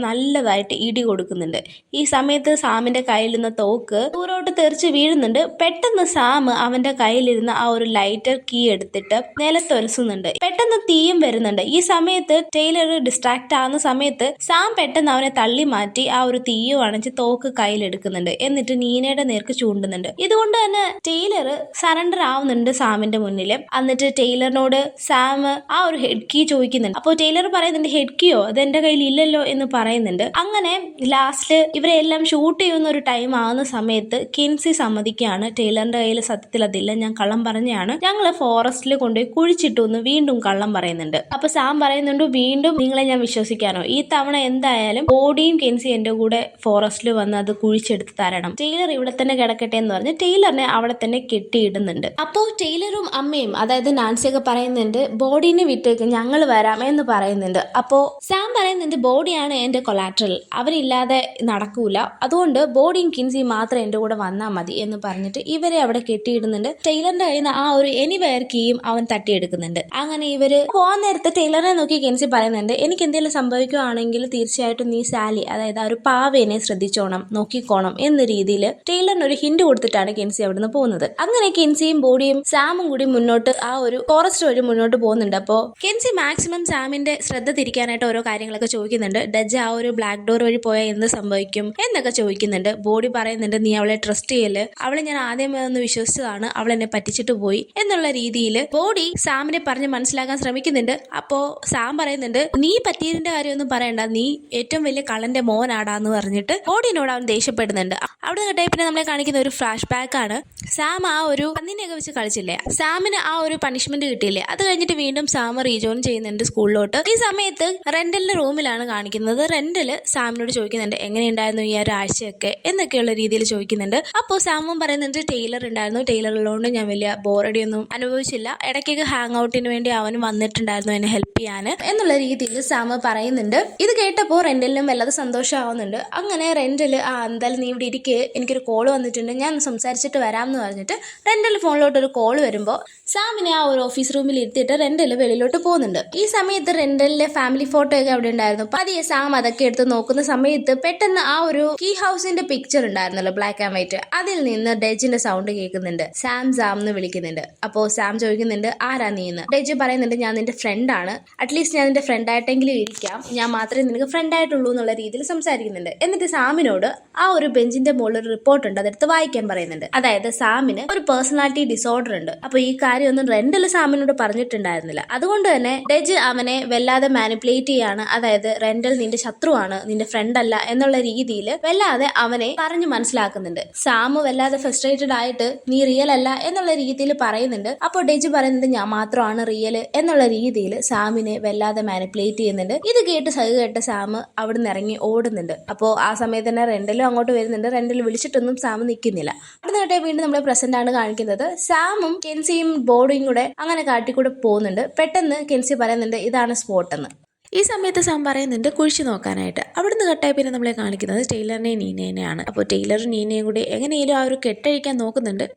[SPEAKER 1] നല്ലതായിട്ട് ഇടി കൊടുക്കുന്നുണ്ട്. ഈ സമയത്ത് സാമിന്റെ കയ്യിൽ നിന്ന് തോക്ക് ദൂരോട്ട് തെറിച്ച് വീഴുന്നുണ്ട്. പെട്ടെന്ന് സാം അവന്റെ കയ്യിലിരുന്ന ആ ഒരു ലൈറ്റർ കീ എടുത്തിട്ട് നിലത്തൊരസുന്നുണ്ട്. പെട്ടെന്ന് തീയും വരുന്നുണ്ട്. ഈ സമയത്ത് ടൈലർ ഡിസ്ട്രാക്ട് ആവുന്ന സമയത്ത് സാം പെട്ടെന്ന് അവനെ തള്ളി മാറ്റി ആ ഒരു തീയും അണച്ച് തോക്ക് കയ്യിലെടുക്കുന്നുണ്ട്. എന്നിട്ട് നീനയുടെ നേർക്ക് ചൂണ്ടുന്നുണ്ട്. ഇതുകൊണ്ട് തന്നെ ടൈലർ സറണ്ടർ ആവുന്നുണ്ട് സാമിന്റെ മുന്നിൽ. എന്നിട്ട് ടൈലറിനോട് സാം ആ ഒരു ഹെഡ് കീ ചോദിക്കുന്നുണ്ട്. അപ്പോൾ ടൈലർ പറയുന്നുണ്ട്, ഹെഡ് കീയോ അത് എന്റെ കയ്യിൽ ഇല്ലല്ലോ എന്ന് പറയുന്നുണ്ട്. അങ്ങനെ ലാസ്റ്റ് ഇവരെ എല്ലാം ഷൂട്ട് ചെയ്യുന്ന ഒരു ടൈം ആവുന്ന സമയത്ത് കെൻസി സമ്മതിക്കുകയാണ്, ടൈലറിന്റെ കയ്യിൽ സത്യത്തിൽ അതില്ല, ഞാൻ കള്ളം പറഞ്ഞാണ്, ഞങ്ങള് ഫോറസ്റ്റിൽ കൊണ്ടുപോയി കുഴിച്ചിട്ടു എന്ന് വീണ്ടും കള്ളം പറയുന്നുണ്ട്. അപ്പൊ സാം പറയുന്നുണ്ട്, വീണ്ടും നിങ്ങളെ ഞാൻ വിശ്വസിക്കാനോ, ഈ തവണ എന്തായാലും ബോഡിയും കെൻസി എന്റെ കൂടെ ഫോറസ്റ്റിൽ വന്ന് അത് കുഴിച്ചെടുത്ത് തരണം, ടൈലർ ഇവിടെ തന്നെ കിടക്കട്ടെ എന്ന് പറഞ്ഞ് ടൈലറിനെ അവിടെ തന്നെ കെട്ടിയിടുന്നുണ്ട്. അപ്പോൾ ടൈലറും അമ്മയും അതായത് നാൻസിയൊക്കെ പറയുന്നുണ്ട്, ബോഡീനെ വിട്ടേക്ക് ഞങ്ങൾ വരാം എന്ന് പറയുന്നുണ്ട്. അപ്പോൾ സാം പറയുന്നുണ്ട്, ബോഡിയാണ് എന്റെ കൊളാട്രൽ, അവരില്ലാതെ നടക്കൂല, അതുകൊണ്ട് ബോഡിയും കിൻസിയും മാത്രം എന്റെ കൂടെ വന്നാൽ മതി എന്ന് പറഞ്ഞിട്ട് ഇവരെ അവിടെ കെട്ടിയിടുന്നുണ്ട്. ടൈലറിന്റെ കയ്യിൽ നിന്ന് ആ ഒരു എനിവെയർ കീയും അവൻ തട്ടിയെടുക്കുന്നുണ്ട്. അങ്ങനെ ഇവര് പോകാൻ നേരത്ത് ടൈലറിനെ നോക്കി കെൻസി പറയുന്നുണ്ട്, എനിക്ക് എന്തെങ്കിലും സംഭവിക്കുകയാണെങ്കിൽ തീർച്ചയായിട്ടും നീ സാലി, അതായത് ആ ഒരു പാവേനെ ശ്രദ്ധിച്ചോണം, നോക്കിക്കോണം എന്ന രീതിയിൽ ടൈലറിന് ഒരു ഹിന്റ് കൊടുത്തിട്ടാണ് കെൻസി അവിടുന്ന് പോകുന്നത്. അങ്ങനെ കെൻസിയും ബോഡിയും സാമും കൂടി മുന്നോട്ട് ആ ഒരു ഫോറസ്റ്റ് വഴി മുന്നോട്ട് പോകുന്നുണ്ട്. അപ്പോൾ കെൻസി മാക്സിമം സാമിന്റെ ശ്രദ്ധ തിരിക്കാനായിട്ട് ഓരോ കാര്യങ്ങളൊക്കെ ചോദിക്കുന്നുണ്ട്. ഡജ് ആ ഒരു ബ്ലാക്ക് ഡോർ വഴി പോയാൽ എന്ത് സംഭവിക്കും എന്നൊക്കെ ചോദിക്കുന്നുണ്ട്. ബോഡി പറയുന്നുണ്ട്, നീ അവളെ ട്രസ്റ്റ് ചെയ്യല്, അവളെ ഞാൻ ആദ്യമേ ഒന്ന് വിശ്വസിച്ചതാണ്, അവൾ എന്നെ പറ്റിച്ചിട്ട് പോയി എന്നുള്ള രീതിയിൽ ബോഡി സാമിനെ പറഞ്ഞ് മനസ്സിലാക്കാൻ ശ്രമിക്കുന്നുണ്ട്. അപ്പോ സാം പറയുന്നുണ്ട്, നീ പറ്റിയതിന്റെ കാര്യമൊന്നും പറയണ്ട, നീ ഏറ്റവും വലിയ കള്ളന്റെ മോനാടാന്ന് പറഞ്ഞിട്ട് ബോഡിനോട് അവൻ ദേഷ്യപ്പെടുന്നുണ്ട്. അവിടെ കേട്ടേ പിന്നെ നമ്മളെ കാണിക്കുന്ന ഒരു ഫ്ലാഷ് ബാക്ക് ആണ്. സാം ആ ഒരു പന്നിനെയൊക്കെ വെച്ച് കളിച്ചില്ലേ, സാമിന് ആ ഒരു പണിഷ്മെന്റ് കിട്ടിയില്ലേ, അത് കഴിഞ്ഞിട്ട് വീണ്ടും സാം റീജോയിൻ ചെയ്യുന്നുണ്ട് സ്കൂളിലോട്ട്. ഈ സമയത്ത് റെന്റലിന്റെ റൂമിലാണ് കാണിക്കുന്നത്. റെന്റല് സാമിനോട് ചോദിക്കുന്നുണ്ട്, എങ്ങനെയുണ്ടായിരുന്നു ഈ ഒരാഴ്ചയൊക്കെ എന്നൊക്കെയുള്ള രീതിയിൽ ചോദിക്കുന്നുണ്ട്. അപ്പോൾ സാമും പറയുന്നുണ്ട്, ടൈലർ ഉണ്ടായിരുന്നു, ടൈലർ ഉള്ളതുകൊണ്ട് ഞാൻ വലിയ ബോറടിയൊന്നും അനുഭവിച്ചില്ല, ഇടയ്ക്കൊക്കെ ഹാങ് ഔട്ടിന് വേണ്ടി അവനും വന്നിട്ടുണ്ടായിരുന്നു എന്നെ ഹെൽപ്പ് ചെയ്യാൻ എന്നുള്ള രീതിയിൽ സാം പറയുന്നുണ്ട്. ഇത് കേട്ടപ്പോൾ റെന്റലിനും വല്ലാതെ സന്തോഷമാവുന്നുണ്ട്. അങ്ങനെ റെന്റൽ എന്തായാലും നീ ഇവിടെ ഇരിക്കെ, എനിക്കൊരു കോൾ വന്നിട്ടുണ്ട്, ഞാൻ സംസാരിച്ചിട്ട് വരാം എന്ന് പറഞ്ഞിട്ട് റെന്റൽ ഫോണിലോട്ട് ഒരു കോൾ വരുമ്പോൾ സാമിനെ ആ ഒരു ഓഫീസ് റൂമിൽ ഇരുത്തിയിട്ട് റെന്റൽ വെളിയിലോട്ട് പോകുന്നുണ്ട്. ഈ സമയത്ത് റെന്റലിലെ ഫാമിലി ഫോട്ടോ ഒക്കെ അവിടെ ഉണ്ടായിരുന്നു. പതിയെ സാം അതൊക്കെ എടുത്ത് നോക്കുന്ന സമയത്ത് പെട്ടെന്ന് ആ ഒരു കീ ഹൗസിന്റെ പിക്ചർ ഉണ്ടായിരുന്നല്ലോ, ബ്ലാക്ക് ആൻഡ് വൈറ്റ്, അതിൽ നിന്ന് ഡെജിന്റെ സൗണ്ട് കേൾക്കുന്നുണ്ട്. സാം സാം എന്ന് വിളിക്കുന്നുണ്ട്. അപ്പോൾ സാം ചോദിക്കുന്നുണ്ട്, ആരാ നീ എന്ന്. ഡെജ് പറയുന്നുണ്ട്, ഞാൻ നിന്റെ ഫ്രണ്ടാണ്, അറ്റ്ലീസ്റ്റ് ഞാൻ നിന്റെ ഫ്രണ്ട് ആയിട്ടെങ്കിലും ഇരിക്കാം, ഞാൻ മാത്രമേ നിനക്ക് ഫ്രണ്ട് ആയിട്ടുള്ളൂ എന്നുള്ള രീതിയിൽ സംസാരിക്കുന്നുണ്ട്. എന്നിട്ട് സാമിനോട് ആ ഒരു ബെഞ്ചിന്റെ മുകളിൽ ഒരു റിപ്പോർട്ട് ഉണ്ട്, അതെടുത്ത് വായിക്കാൻ പറയുന്നുണ്ട്. അതായത് സാമിന് ഒരു പേഴ്സണാലിറ്റി ഡിസോർഡർ ഉണ്ട്. അപ്പൊ ഈ കാര്യമൊന്നും റെന്റൽ സാമിനോട് പറഞ്ഞിട്ടുണ്ടായിരുന്നില്ല. അതുകൊണ്ട് തന്നെ ഡെജ് അവനെ വല്ലാതെ മാനിപ്പുലേറ്റ് ചെയ്യാണ്. അതായത് റെന്റൽ നിന്റെ ശത്രുവാണ്, നിന്റെ ഫ്രണ്ട് അല്ല എന്നുള്ള രീതിയിൽ വല്ലാതെ അവനെ പറഞ്ഞു മനസ്സിലാക്കുന്നുണ്ട്. സാമു വല്ലാതെ ഫ്രസ്ട്രേറ്റഡ് ആയിട്ട് നീ റിയൽ അല്ല എന്നുള്ള രീതിയിൽ പറയുന്നുണ്ട്. അപ്പോൾ ഡെജ് പറയുന്നത് ഞാൻ മാത്രമാണ് റിയൽ എന്നുള്ള രീതിയിൽ സാമിനെ വല്ലാതെ മാനിപ്പുലേറ്റ് ചെയ്യുന്നുണ്ട്. ഇത് കേട്ട് സാം അവിടുന്ന് ഇറങ്ങി ഓടുന്നുണ്ട്. അപ്പോൾ ആ സമയത്ത് തന്നെ റെന്റലും അങ്ങോട്ട് വരുന്നുണ്ട്. റെന്റൽ വിളിച്ചിട്ടൊന്നും സാം നിൽക്കുന്നില്ല. അവിടെ നിന്നിട്ട് വീണ്ടും നമ്മൾ പ്രസന്റ് ആണ് കാണിക്കുന്നത്. സാമും കെൻസിയും ബോർഡിയും കൂടെ അങ്ങനെ കാട്ടിക്കൂടെ പോകുന്നുണ്ട്. പെട്ടെന്ന് കെൻസി പറയുന്നുണ്ട്, ഇതാണ് സ്പോട്ട് എന്ന്. ഈ സമയത്ത് സാം പറയുന്നുണ്ട് കുഴിച്ചു നോക്കാനായിട്ട്. അവിടുന്ന് കട്ടായി പിന്നെ നമ്മളെ കാണിക്കുന്നത് ടൈലറിനെയും നീനേനെയാണ്. അപ്പോൾ ടൈലറും നീനയും കൂടി എങ്ങനെയും ആ ഒരു കെട്ടഴിക്കാൻ നോക്കുന്നുണ്ട്,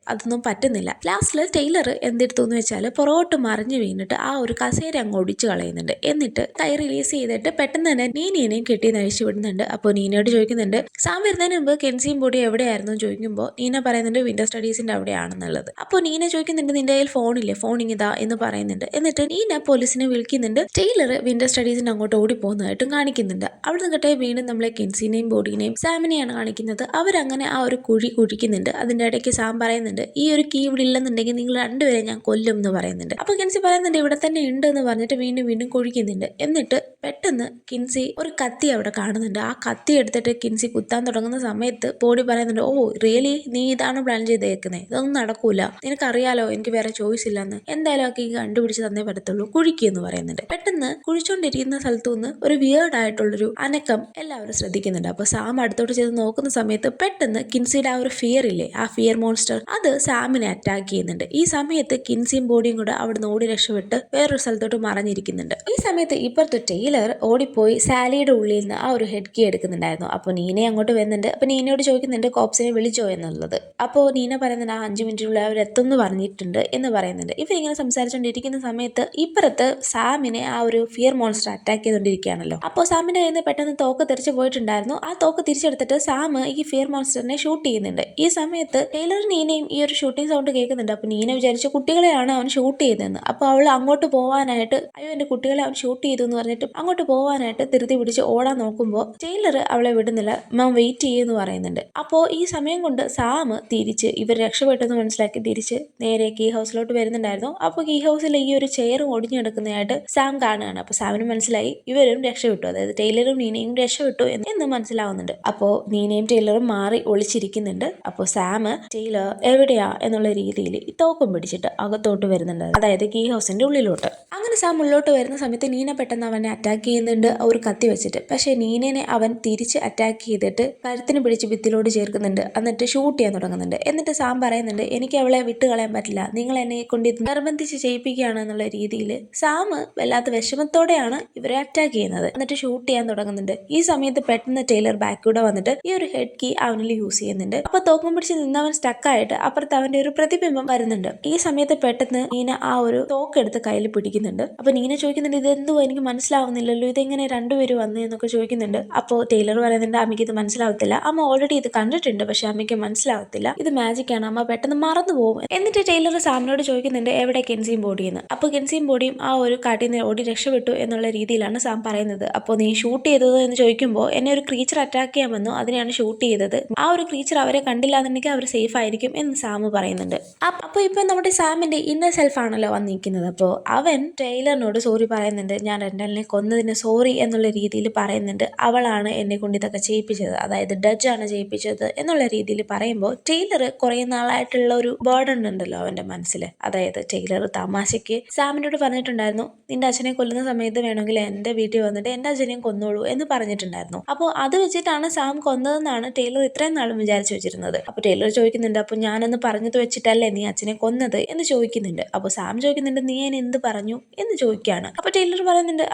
[SPEAKER 1] അതൊന്നും പറ്റുന്നില്ല. ലാസ്റ്റിൽ ടൈലർ എന്തെടുത്തു എന്ന് വെച്ചാൽ പുറകോട്ട് മറിഞ്ഞു വീണിട്ട് ആ ഒരു കസേര അങ്ങ് ഒടിച്ചു കളയുന്നുണ്ട്. എന്നിട്ട് കൈ റിലീസ് ചെയ്തിട്ട് പെട്ടെന്ന് തന്നെ നീനേനെയും കെട്ടി നഴിച്ചു വിടുന്നുണ്ട്. അപ്പോൾ നീനയോട് ചോദിക്കുന്നുണ്ട്, സാം വരുന്നതിന് മുമ്പ് കെൻസിയും ബോഡി എവിടെയായിരുന്നു ചോദിക്കുമ്പോൾ നീന പറയുന്നുണ്ട് വിന്റർ സ്റ്റഡീസിന്റെ അവിടെയാണെന്നുള്ളത്. അപ്പോൾ നീന ചോദിക്കുന്നുണ്ട്, നിന്റെ കയ്യിൽ ഫോണില്ലേ, ഫോണിങ് ഇതാ എന്ന് പറയുന്നുണ്ട്. എന്നിട്ട് നീന പോലീസിനെ വിളിക്കുന്നുണ്ട്. ടൈലർ വിന്റർ സ്റ്റഡീസിന്റെ അങ്ങോട്ട് ഓടി പോകുന്നതായിട്ടും കാണിക്കുന്നുണ്ട്. അവിടുന്ന് കട്ടെ വീണ്ടും നമ്മളെ കെൻസിനെയും ബോഡിനെയും സാമിനെയാണ് കാണിക്കുന്നത്. അവരങ്ങനെ ആ ഒരു കുഴി കുഴിക്കുന്നുണ്ട്. അതിന്റെ ഇടയ്ക്ക് സാം പറയുന്നുണ്ട്, ഈ ഒരു കീ ഇവിടെ ഇല്ലെന്നുണ്ടെങ്കിൽ നിങ്ങൾ രണ്ടുപേരെ ഞാൻ കൊല്ലും എന്ന് പറയുന്നുണ്ട്. അപ്പൊ കെൻസി പറയുന്നുണ്ട്, ഇവിടെ തന്നെ ഉണ്ട് എന്ന് പറഞ്ഞിട്ട് വീണ്ടും കുഴിക്കുന്നുണ്ട്. എന്നിട്ട് പെട്ടെന്ന് കിൻസി ഒരു കത്തി അവിടെ കാണുന്നുണ്ട്. ആ കത്തി എടുത്തിട്ട് കിൻസി കുത്താൻ തുടങ്ങുന്ന സമയത്ത് ബോഡി പറയുന്നുണ്ട്, ഓ റിയലി നീ ഇതാണ് പ്ലാൻ ചെയ്തേക്കുന്നത്, ഇതൊന്നും നടക്കൂല, നിനക്കറിയാലോ എനിക്ക് വേറെ ചോയ്സ് ഇല്ലെന്ന്, എന്തായാലും ഒക്കെ കണ്ടുപിടിച്ച് തന്നേ പറ്റത്തുള്ളൂ, കുഴിക്കെന്ന് പറയുന്നുണ്ട്. പെട്ടെന്ന് കുഴിച്ചോണ്ടിരിക്കുന്ന സ്ഥലത്തു നിന്ന് ഒരു വിയേർഡ് ആയിട്ടുള്ളൊരു അനക്കം എല്ലാവരും ശ്രദ്ധിക്കുന്നുണ്ട്. അപ്പൊ സാം അടുത്തോട്ട് ചെയ്ത് നോക്കുന്ന സമയത്ത് പെട്ടെന്ന് കിൻസിയുടെ ആ ഒരു ഫിയർ ഇല്ലേ, ആ ഫിയർ മോൺസ്റ്റർ അത് സാമിനെ അറ്റാക്ക് ചെയ്യുന്നുണ്ട്. ഈ സമയത്ത് കിൻസിയും ബോഡിയും കൂടെ അവിടെ ഓടി രക്ഷപ്പെട്ട് വേറൊരു സ്ഥലത്തോട്ട് മറഞ്ഞിരിക്കുന്നുണ്ട്. ഈ സമയത്ത് ഇപ്പുറത്തെ ടൈലർ ഓടിപ്പോയി സാലിയുടെ ഉള്ളിൽ നിന്ന് ആ ഒരു ഹെഡ് കീ എടുക്കുന്നുണ്ടായിരുന്നു. അപ്പോൾ നീനെ അങ്ങോട്ട് വരുന്നുണ്ട്. അപ്പൊ നീനയോട് ചോദിക്കുന്നുണ്ട് കോപ്സിനെ വിളിച്ചോ എന്നുള്ളത്. അപ്പോൾ നീന പറയുന്നുണ്ട്, ആ 5 മിനിറ്റിനുള്ളിൽ അവരെത്തുമെന്ന് പറഞ്ഞിട്ടുണ്ട് എന്ന് പറയുന്നുണ്ട്. ഇവരിങ്ങനെ സംസാരിച്ചുകൊണ്ടിരിക്കുന്ന സമയത്ത് ഇപ്പുറത്ത് സാമിനെ ആ ഒരു ഫിയർ മോൺസ്റ്റർ അറ്റാക്ക് ചെയ്തുകൊണ്ടിരിക്കുകയാണല്ലോ. അപ്പോൾ സാമിന്റെ കയ്യിൽ നിന്ന് പെട്ടെന്ന് തോക്ക് തെറിച്ച് പോയിട്ടുണ്ടായിരുന്നു. ആ തോക്ക് തിരിച്ചെടുത്തിട്ട് സാം ഈ ഫിയർ മോൺസ്റ്ററിനെ ഷൂട്ട് ചെയ്യുന്നുണ്ട്. ഈ സമയത്ത് ടൈലർ നീനയും ഈ ഒരു ഷൂട്ടിംഗ് സൗണ്ട് കേൾക്കുന്നുണ്ട്. അപ്പൊ നീന വിചാരിച്ചു കുട്ടികളെയാണ് അവൻ ഷൂട്ട് ചെയ്തതെന്ന്. അപ്പൊ അവൾ അങ്ങോട്ട് പോവാനായിട്ട്, അയ്യോ എന്റെ കുട്ടികളെ അവൻ ഷൂട്ട് ചെയ്തു എന്ന് പറഞ്ഞിട്ട് അങ്ങോട്ട് പോവാനായിട്ട് ധൃതി പിടിച്ച് ഓടാൻ നോക്കുമ്പോൾ ടൈലർ അവളെ വിടുന്നില്ല. മാം വെയിറ്റ് ചെയ്യുമെന്ന് പറയുന്നുണ്ട്. അപ്പോൾ ഈ സമയം കൊണ്ട് സാം തിരിച്ച് ഇവർ രക്ഷപ്പെട്ടെന്ന് മനസ്സിലാക്കി തിരിച്ച് നേരെ കീ ഹൗസിലോട്ട് വരുന്നുണ്ടായിരുന്നു. അപ്പോൾ കീ ഹൗസിൽ ഈ ഒരു ചെയറും ഒടിഞ്ഞെടുക്കുന്നതായിട്ട് സാം കാണുകയാണ്. അപ്പോൾ സാമിന് മനസ്സിലായി ഇവരും രക്ഷപ്പെട്ടു, അതായത് ടൈലറും നീനയും രക്ഷപ്പെട്ടു എന്ന് മനസ്സിലാവുന്നുണ്ട്. അപ്പോൾ നീനയും ടൈലറും മാറി ഒളിച്ചിരിക്കുന്നുണ്ട്. അപ്പോൾ സാം ടൈലർ എവിടെയാ എന്നുള്ള രീതിയിൽ ഈ തോക്കും പിടിച്ചിട്ട് അകത്തോട്ട് വരുന്നുണ്ട്, അതായത് കീ ഹൗസിന്റെ ഉള്ളിലോട്ട്. അങ്ങനെ സാം ഉള്ളിലോട്ട് വരുന്ന സമയത്ത് നീന പെട്ടെന്ന് അവനെ അറ്റാക്ക് ചെയ്യുന്നുണ്ട് ഒരു കത്തി വെച്ചിട്ട്. പക്ഷേ നീനനെ അവൻ തിരിച്ച് അറ്റാക്ക് ചെയ്തിട്ട് കഴുത്തിന് പിടിച്ച് ഭിത്തിലോട് ചേർക്കുന്നുണ്ട്. എന്നിട്ട് ഷൂട്ട് ചെയ്യാൻ തുടങ്ങുന്നുണ്ട്. എന്നിട്ട് സാം പറയുന്നുണ്ട്, എനിക്ക് അവളെ വിട്ട് കളയാൻ പറ്റില്ല, നിങ്ങൾ എന്നെ കൊണ്ട് നിർബന്ധിച്ച് ചെയ്യിപ്പിക്കുകയാണ് എന്നുള്ള രീതിയിൽ സാം വല്ലാത്ത വിഷമത്തോടെയാണ് ഇവരെ അറ്റാക്ക് ചെയ്യുന്നത്. എന്നിട്ട് ഷൂട്ട് ചെയ്യാൻ തുടങ്ങുന്നുണ്ട്. ഈ സമയത്ത് പെട്ടെന്ന് ടൈലർ ബാക്കിലൂടെ വന്നിട്ട് ഈ ഒരു ഹെഡ് കീ അവനിൽ യൂസ് ചെയ്യുന്നുണ്ട്. അപ്പൊ തോക്കും പിടിച്ച് നിന്നവൻ സ്റ്റക്കായിട്ട് അപ്പുറത്ത് അവന്റെ ഒരു പ്രതിബിംബം വരുന്നുണ്ട്. ഈ സമയത്ത് പെട്ടെന്ന് നീന ആ ഒരു തോക്കെടുത്ത് കയ്യിൽ പിടിക്കുന്നുണ്ട്. അപ്പൊ നീന ചോദിക്കുന്നുണ്ട്, ഇതെന്തോ എനിക്ക് മനസ്സിലാവുന്നില്ലല്ലോ, ഇതെങ്ങനെ രണ്ടുപേരും വന്നു എന്നൊക്കെ ചോദിക്കുന്നുണ്ട്. അപ്പോൾ ടൈലർ പറയുന്നുണ്ട്, അമ്മയ്ക്ക് ഇത് മനസ്സിലാവത്തില്ല, അമ്മ ഓൾറെഡി ഇത് കണ്ടിട്ടുണ്ട്, പക്ഷെ അമ്മയ്ക്ക് മനസ്സിലാവത്തില്ല, ഇത് മാജിക് ആണ്, അമ്മ പെട്ടെന്ന് മറന്നു പോകും. എന്നിട്ട് ടൈലർ സാമിനോട് ചോദിക്കുന്നുണ്ട്, എവിടെ കെൻസിയും ബോഡിയെന്ന്. അപ്പോൾ കെൻസിയും ബോഡിയും ആ ഒരു കാട്ടിൽ നിന്ന് ഓടി രക്ഷപ്പെട്ടു എന്നുള്ള രീതിയിലാണ് സാം പറയുന്നത്. അപ്പോൾ നീ ഷൂട്ട് ചെയ്തത് എന്ന് ചോദിക്കുമ്പോൾ എന്നെ ഒരു ക്രീച്ചർ അറ്റാക്ക് ചെയ്യാൻ വന്നു, അതിനെയാണ് ഷൂട്ട് ചെയ്തത്. ആ ഒരു ക്രീച്ചർ അവരെ കണ്ടില്ല എന്നുണ്ടെങ്കിൽ അവർ സേഫ് ആയിരിക്കും എന്ന് സാം പറയുന്നുണ്ട്. അപ്പോൾ ഇപ്പൊ നമ്മുടെ സാമിന്റെ ഇന്നർ സെൽഫ് ആണല്ലോ വന്നിരിക്കുന്നത്. അപ്പോൾ അവൻ ടൈലറിനോട് സോറി പറയുന്നുണ്ട്. ഞാൻ റെൻഡലിനെ കൊന്നതിന് സോറി എന്നുള്ള രീതിയിൽ പറയുന്നുണ്ട്. അവളാണ് എന്നെ കൊണ്ട് ഇതൊക്കെ ചെയ്യിപ്പിച്ചത്, അതായത് ഡജ് ആണ് ചെയ്യിപ്പിച്ചത് എന്നുള്ള രീതിയിൽ പറയുമ്പോൾ ടൈലർ കുറെ നാളായിട്ടുള്ള ഒരു ബേർഡൻ ഉണ്ടല്ലോ അവന്റെ മനസ്സിൽ. അതായത് ടൈലർ തമാശയ്ക്ക് സാമിനോട് പറഞ്ഞിട്ടുണ്ടായിരുന്നു, നിന്റെ അച്ഛനെ കൊല്ലുന്ന സമയത്ത് വേണമെങ്കിൽ എന്റെ വീട്ടിൽ വന്നിട്ട് എന്റെ അച്ഛനെയും കൊന്നോളൂ എന്ന് പറഞ്ഞിട്ടുണ്ടായിരുന്നു. അപ്പോൾ അത് വെച്ചിട്ടാണ് സാം കൊന്നതെന്നാണ് ടൈലർ ഇത്രയും നാളും വിചാരിച്ചു വെച്ചിരുന്നത്. അപ്പോൾ ടൈലർ ചോദിക്കുന്നുണ്ട്, അപ്പോൾ ഞാനൊന്ന് പറഞ്ഞത് വെച്ചിട്ടല്ലേ നീ അച്ഛനെ കൊന്നത് എന്ന് ചോദിക്കുന്നുണ്ട്. അപ്പോൾ സാം ചോദിക്കുന്നുണ്ട്, നീ എന്നെ എന്ത് പറഞ്ഞു എന്ന് ചോദിക്കുകയാണ്. അപ്പോൾ ടൈലർ പറയുന്നുണ്ട്,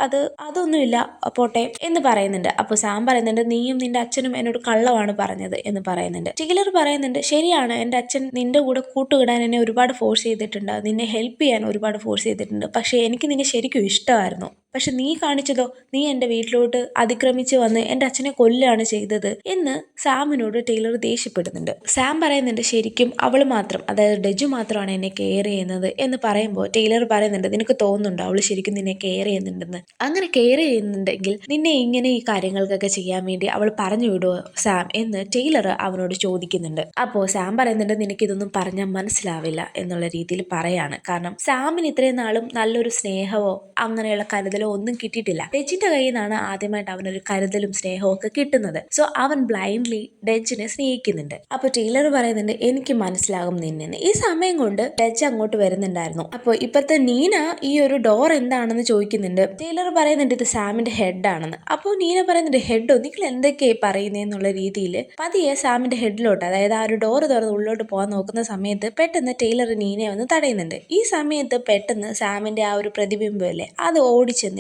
[SPEAKER 1] അതൊന്നുമില്ല പോട്ടെ എന്ന് പറയുന്നുണ്ട്. അപ്പോൾ സാം പറയുന്നുണ്ട്, നീയും നിന്റെ അച്ഛനും എന്നോട് കള്ളമാണ് പറഞ്ഞത് എന്ന് പറയുന്നുണ്ട്. ടൈലർ പറയുന്നുണ്ട്, ശരിയാണ്, എൻ്റെ അച്ഛൻ നിന്റെ കൂടെ കൂട്ടുകിടാൻ എന്നെ ഒരുപാട് ഫോഴ്സ് ചെയ്തിട്ടുണ്ട്, നിന്നെ ഹെൽപ്പ് ചെയ്യാൻ ഒരുപാട് ഫോഴ്സ് ചെയ്തിട്ടുണ്ട്. പക്ഷേ എനിക്ക് നിന്നെ ശരിക്കും ഇഷ്ടമായിരുന്നു. പക്ഷെ നീ കാണിച്ചതോ, നീ എൻ്റെ വീട്ടിലോട്ട് അതിക്രമിച്ച് വന്ന് എൻ്റെ അച്ഛനെ കൊല്ലുകയാണ് ചെയ്തത് എന്ന് സാമിനോട് ടൈലർ ദേഷ്യപ്പെടുന്നുണ്ട്. സാം പറയുന്നുണ്ട്, ശരിക്കും അവൾ മാത്രം, അതായത് ഡജു മാത്രമാണ് എന്നെ കെയർ ചെയ്യുന്നത് എന്ന് പറയുമ്പോൾ ടൈലർ പറയുന്നുണ്ട്, നിനക്ക് തോന്നുന്നുണ്ടോ അവൾ ശരിക്കും നിന്നെ കെയർ ചെയ്യുന്നുണ്ടെന്ന്? അങ്ങനെ കെയർ ചെയ്യുന്നുണ്ടെങ്കിൽ നിന്നെ ഇങ്ങനെ ഈ കാര്യങ്ങൾക്കൊക്കെ ചെയ്യാൻ വേണ്ടി അവൾ പറഞ്ഞു വിടുമോ സാം എന്ന് ടൈലർ അവനോട് ചോദിക്കുന്നുണ്ട്. അപ്പോൾ സാം പറയുന്നുണ്ട്, നിനക്കിതൊന്നും പറഞ്ഞാൽ മനസ്സിലാവില്ല എന്നുള്ള രീതിയിൽ പറയാണ്. കാരണം സാമിന് ഇത്രയും നാളും നല്ലൊരു സ്നേഹമോ അങ്ങനെയുള്ള കരുതലോ ഒന്നും കിട്ടിയിട്ടില്ല. ഡെജിന്റെ കയ്യിൽ നിന്നാണ് ആദ്യമായിട്ട് അവനൊരു കരുതലും സ്നേഹവും ഒക്കെ കിട്ടുന്നത്. സോ അവൻ ബ്ലൈൻഡ്ലി ഡെജിനെ സ്നേഹിക്കുന്നുണ്ട്. അപ്പൊ ടൈലർ പറയുന്നുണ്ട്, എനിക്ക് മനസ്സിലാകും നിന്നെ. ഈ സമയം കൊണ്ട് ഡെജ് അങ്ങോട്ട് വരുന്നുണ്ടായിരുന്നു. അപ്പോൾ ഇപ്പത്തെ നീന ഈ ഒരു ഡോർ എന്താണെന്ന് ചോദിക്കുന്നുണ്ട്. ടൈലർ പറയുന്നുണ്ട്, ഇത് സാമിന്റെ ഹെഡ് ആണെന്ന്. അപ്പോൾ നീന പറയുന്നുണ്ട്, ഹെഡോ, നിങ്ങൾ എന്തൊക്കെയായി പറയുന്നതെന്നുള്ള രീതിയിൽ പതിയെ സാമിന്റെ ഹെഡിലോട്ട്, അതായത് ആ ഒരു ഡോർ തുറന്ന് ഉള്ളിലോട്ട് പോകാൻ നോക്കുന്ന സമയത്ത് പെട്ടെന്ന് ടൈലർ നീനെ ഒന്ന് തടയുന്നുണ്ട്. ഈ സമയത്ത് പെട്ടെന്ന് സാമിന്റെ ആ ഒരു പ്രതിബിംബമല്ലേ അത് ഓടിച്ചെന്നിട്ട്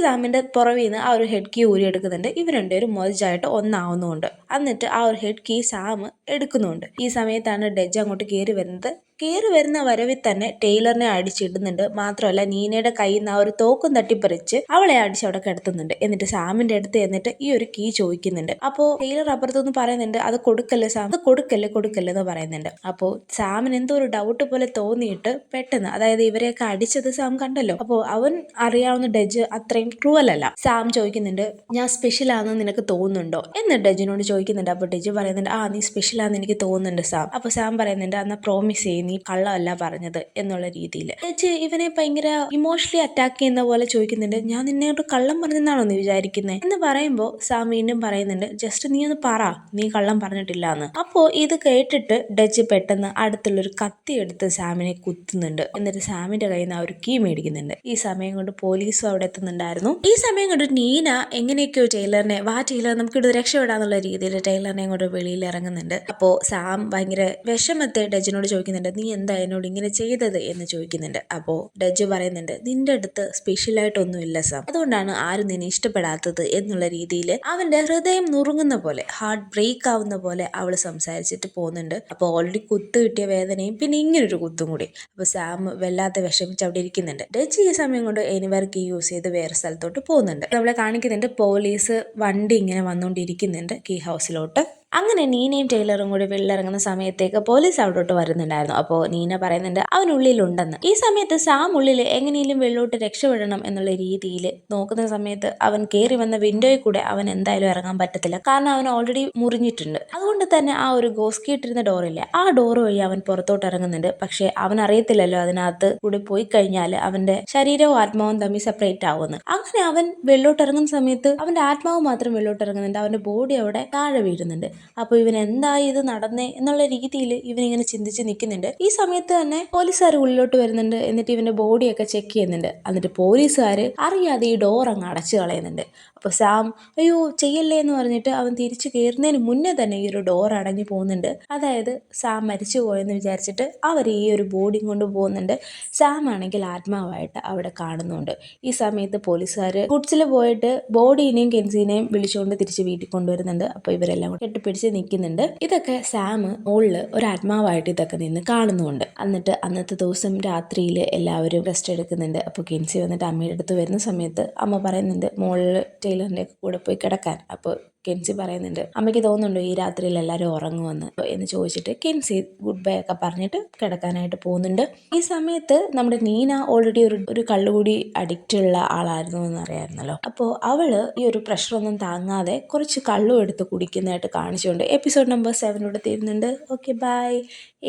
[SPEAKER 1] സാമിന്റെ പുറവിൽ നിന്ന് ആ ഒരു ഹെഡ് കീ ഊരിയെടുക്കുന്നുണ്ട്. ഇവർ രണ്ടുപേരും മോജായിട്ട് ഒന്നാവുന്നുണ്ട്. എന്നിട്ട് ആ ഒരു ഹെഡ് കീ സാം എടുക്കുന്നുണ്ട്. ഈ സമയത്താണ് ഡെജ് അങ്ങോട്ട് കയറി വരുന്നത്. കയറി വരുന്ന വരവിൽ തന്നെ ടൈലറിനെ അടിച്ചിടുന്നുണ്ട്. മാത്രമല്ല നീനയുടെ കയ്യിൽ നിന്ന് ആ ഒരു തോക്കും തട്ടിപ്പറിച്ച് അവളെ അടിച്ച് അവിടെ കിടത്തുന്നുണ്ട്. എന്നിട്ട് സാമിന്റെ അടുത്ത് എന്നിട്ട് ഈ ഒരു കീ ചോദിക്കുന്നുണ്ട്. അപ്പോൾ ടൈലർ അപ്പുറത്തുനിന്ന് പറയുന്നുണ്ട്, അത് കൊടുക്കല്ലേ സാം, അത് കൊടുക്കല്ലേ എന്ന് പറയുന്നുണ്ട്. അപ്പോൾ സാമിന് എന്തോ ഒരു ഡൗട്ട് പോലെ തോന്നിയിട്ട് പെട്ടെന്ന്, അതായത് ഇവരെയൊക്കെ അടിച്ചത് സാം കണ്ടല്ലോ, അപ്പോൾ അവൻ അറിയാവുന്ന ഡെജ് അത്രയും ക്രൂവൽ അല്ല. സാം ചോദിക്കുന്നുണ്ട്, ഞാൻ സ്പെഷ്യൽ ആണെന്ന് നിനക്ക് തോന്നുന്നുണ്ടോ എന്ന് ഡെജിനോട് ചോദിക്കുന്നുണ്ട്. അപ്പോൾ ഡെജ് പറയുന്നുണ്ട്, നീ സ്പെഷ്യൽ ആണെന്ന് എനിക്ക് തോന്നുന്നുണ്ട് സാം. അപ്പോൾ സാം പറയുന്നുണ്ട്, എന്നാ പ്രോമിസ് ചെയ്യും നീ കള്ളമല്ല പറഞ്ഞത് എന്നുള്ള രീതിയിൽ. ഡെജ് ഇവനെ ഭയങ്കര ഇമോഷണലി അറ്റാക്ക് ചെയ്യുന്ന പോലെ ചോദിക്കുന്നുണ്ട്, ഞാൻ നിന്നോട് കള്ളം പറഞ്ഞെന്നാണോ നീ വിചാരിക്കുന്നത് എന്ന് പറയുമ്പോൾ സാം വീണ്ടും പറയുന്നുണ്ട്, ജസ്റ്റ് നീ ഒന്ന് പറ, നീ കള്ളം പറഞ്ഞിട്ടില്ല എന്ന്. അപ്പോൾ ഇത് കേട്ടിട്ട് ഡെജ് പെട്ടെന്ന് അടുത്തുള്ളൊരു കത്തി എടുത്ത് സാമിനെ കുത്തുന്നുണ്ട്. എന്നിട്ട് സാമിന്റെ കയ്യിൽ നിന്ന് ആ ഒരു കീ മേടിക്കുന്നുണ്ട്. ഈ സമയം കൊണ്ട് പോലീസും അവിടെ എത്തുന്നുണ്ടായിരുന്നു. ഈ സമയം കൊണ്ട് നീന എങ്ങനെയൊക്കെയോ ടൈലറിനെ ടൈലർ നമുക്കിത് രക്ഷപ്പെടാന്നുള്ള രീതിയിൽ ടൈലറിനെ കൊണ്ട് വെളിയിൽ ഇറങ്ങുന്നുണ്ട്. അപ്പോൾ സാം ഭയങ്കര വിഷമത്തെ ഡെജിനോട് ചോദിക്കുന്നുണ്ട്, നീ എന്താ എന്നോട് ഇങ്ങനെ ചെയ്തത് എന്ന് ചോദിക്കുന്നുണ്ട്. അപ്പോൾ ഡെജ് പറയുന്നുണ്ട്, നിന്റെ അടുത്ത് സ്പെഷ്യലായിട്ടൊന്നും ഇല്ല സാം, അതുകൊണ്ടാണ് ആരും നിന്നെ ഇഷ്ടപ്പെടാത്തത് എന്നുള്ള രീതിയിൽ അവന്റെ ഹൃദയം നുറുങ്ങുന്ന പോലെ, ഹാർട്ട് ബ്രേക്ക് ആവുന്ന പോലെ അവൾ സംസാരിച്ചിട്ട് പോകുന്നുണ്ട്. അപ്പോൾ ഓൾറെഡി കുത്തു കിട്ടിയ വേദനയും പിന്നെ ഇങ്ങനൊരു കുത്തും കൂടി. അപ്പോൾ സാം വല്ലാതെ വിഷമിച്ച് അവിടെ ഇരിക്കുന്നുണ്ട്. ഡെജ് ഈ സമയം കൊണ്ട് എനിവർ കീ യൂസ് ചെയ്ത് വേറെ സ്ഥലത്തോട്ട് പോകുന്നുണ്ട്. നമ്മളെ കാണിക്കുന്നുണ്ട്, പോലീസ് വണ്ടി ഇങ്ങനെ വന്നുകൊണ്ടിരിക്കുന്നുണ്ട് കീ ഹൗസിലോട്ട്. അങ്ങനെ നീനയും ടൈലറും കൂടി വെളിയിറങ്ങുന്ന സമയത്തേക്ക് പോലീസ് അവിടോട്ട് വരുന്നുണ്ടായിരുന്നു. അപ്പോൾ നീന പറയുന്നുണ്ട് അവനുള്ളിലുണ്ടെന്ന്. ഈ സമയത്ത് സാം ഉള്ളിൽ എങ്ങനെയും വെള്ളോട്ട് രക്ഷപ്പെടണം എന്നുള്ള രീതിയിൽ നോക്കുന്ന സമയത്ത് അവൻ കയറി വന്ന വിൻഡോയിൽ കൂടെ അവൻ എന്തായാലും ഇറങ്ങാൻ പറ്റത്തില്ല. കാരണം അവൻ ഓൾറെഡി മുറിഞ്ഞിട്ടുണ്ട്. അതുകൊണ്ട് തന്നെ ആ ഒരു ഗോസ്കിയിട്ടിരുന്ന ഡോറില്ലേ, ആ ഡോർ വഴി അവൻ പുറത്തോട്ട് ഇറങ്ങുന്നുണ്ട്. പക്ഷെ അവൻ അറിയത്തില്ലല്ലോ അതിനകത്ത് കൂടി പോയി കഴിഞ്ഞാൽ അവന്റെ ശരീരവും ആത്മാവും തമ്മിൽ സെപ്പറേറ്റ് ആവുമെന്ന്. അങ്ങനെ അവൻ വെള്ളോട്ട് ഇറങ്ങുന്ന സമയത്ത് അവന്റെ ആത്മാവ് മാത്രം വെള്ളോട്ട് ഇറങ്ങുന്നുണ്ട്, അവന്റെ ബോഡി അവിടെ താഴെ വീഴുന്നുണ്ട്. അപ്പോൾ ഇവൻ എന്തായി ഇത് നടന്നേ എന്നുള്ള രീതിയിൽ ഇവനിങ്ങനെ ചിന്തിച്ച് നിൽക്കുന്നുണ്ട്. ഈ സമയത്ത് തന്നെ പോലീസുകാർ ഉള്ളിലോട്ട് വരുന്നുണ്ട്. എന്നിട്ട് ഇവന്റെ ബോഡിയൊക്കെ ചെക്ക് ചെയ്യുന്നുണ്ട്. എന്നിട്ട് പോലീസുകാർ അറിയാതെ ഈ ഡോർ അങ്ങ് അടച്ചു കളയുന്നുണ്ട്. അപ്പോൾ സാം അയ്യോ ചെയ്യല്ലേ എന്ന് പറഞ്ഞിട്ട് അവൻ തിരിച്ചു കയറുന്നതിന് മുന്നേ തന്നെ ഈ ഒരു ഡോർ അടഞ്ഞു പോകുന്നുണ്ട്. അതായത് സാം മരിച്ചു പോയെന്ന് വിചാരിച്ചിട്ട് അവർ ഈ ഒരു ബോഡിയും കൊണ്ട് പോകുന്നുണ്ട്. സാം ആണെങ്കിൽ ആത്മാവായിട്ട് അവിടെ കാണുന്നുണ്ട്. ഈ സമയത്ത് പോലീസുകാർ ഗുഡ്സിൽ പോയിട്ട് ബോഡീനെയും കെൻസിനെയും വിളിച്ചുകൊണ്ട് തിരിച്ച് വീട്ടിൽ കൊണ്ടുവരുന്നുണ്ട്. അപ്പോൾ ഇവരെല്ലാം കൂടെ കെട്ടിപ്പിടിച്ച് നിൽക്കുന്നുണ്ട്. ഇതൊക്കെ സാം മുകളിൽ ഒരു ആത്മാവായിട്ട് ഇതൊക്കെ നിന്ന് കാണുന്നുണ്ട്. എന്നിട്ട് അന്നത്തെ ദിവസം രാത്രിയിൽ എല്ലാവരും റെസ്റ്റ് എടുക്കുന്നുണ്ട്. അപ്പോൾ കെൻസി വന്നിട്ട് അമ്മയുടെ അടുത്ത് വരുന്ന സമയത്ത് അമ്മ പറയുന്നുണ്ട് മുകളിൽ ടൈലറിൻ്റെ കൂടെ പോയി കിടക്കാൻ. അപ്പോൾ കെൻസി പറയുന്നുണ്ട്, അമ്മയ്ക്ക് തോന്നുന്നുണ്ടോ ഈ രാത്രിയിൽ എല്ലാവരും ഉറങ്ങുമെന്ന് എന്ന് ചോദിച്ചിട്ട് കെൻസി ഗുഡ് ബൈ ഒക്കെ പറഞ്ഞിട്ട് കിടക്കാനായിട്ട് പോകുന്നുണ്ട്. ഈ സമയത്ത് നമ്മുടെ നീന ഓൾറെഡി ഒരു കള്ളുകൂടി അഡിക്റ്റ് ഉള്ള ആളായിരുന്നു എന്ന് അറിയാമായിരുന്നല്ലോ. അപ്പോൾ അവള് ഈ ഒരു പ്രഷറൊന്നും താങ്ങാതെ കുറച്ച് കള്ളും എടുത്ത് കുടിക്കുന്നതായിട്ട് കാണിച്ചുകൊണ്ട് എപ്പിസോഡ് നമ്പർ 7 ഇവിടെ തീരുന്നുണ്ട്. Okay bye.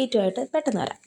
[SPEAKER 1] 8 പെട്ടെന്ന് വരാം.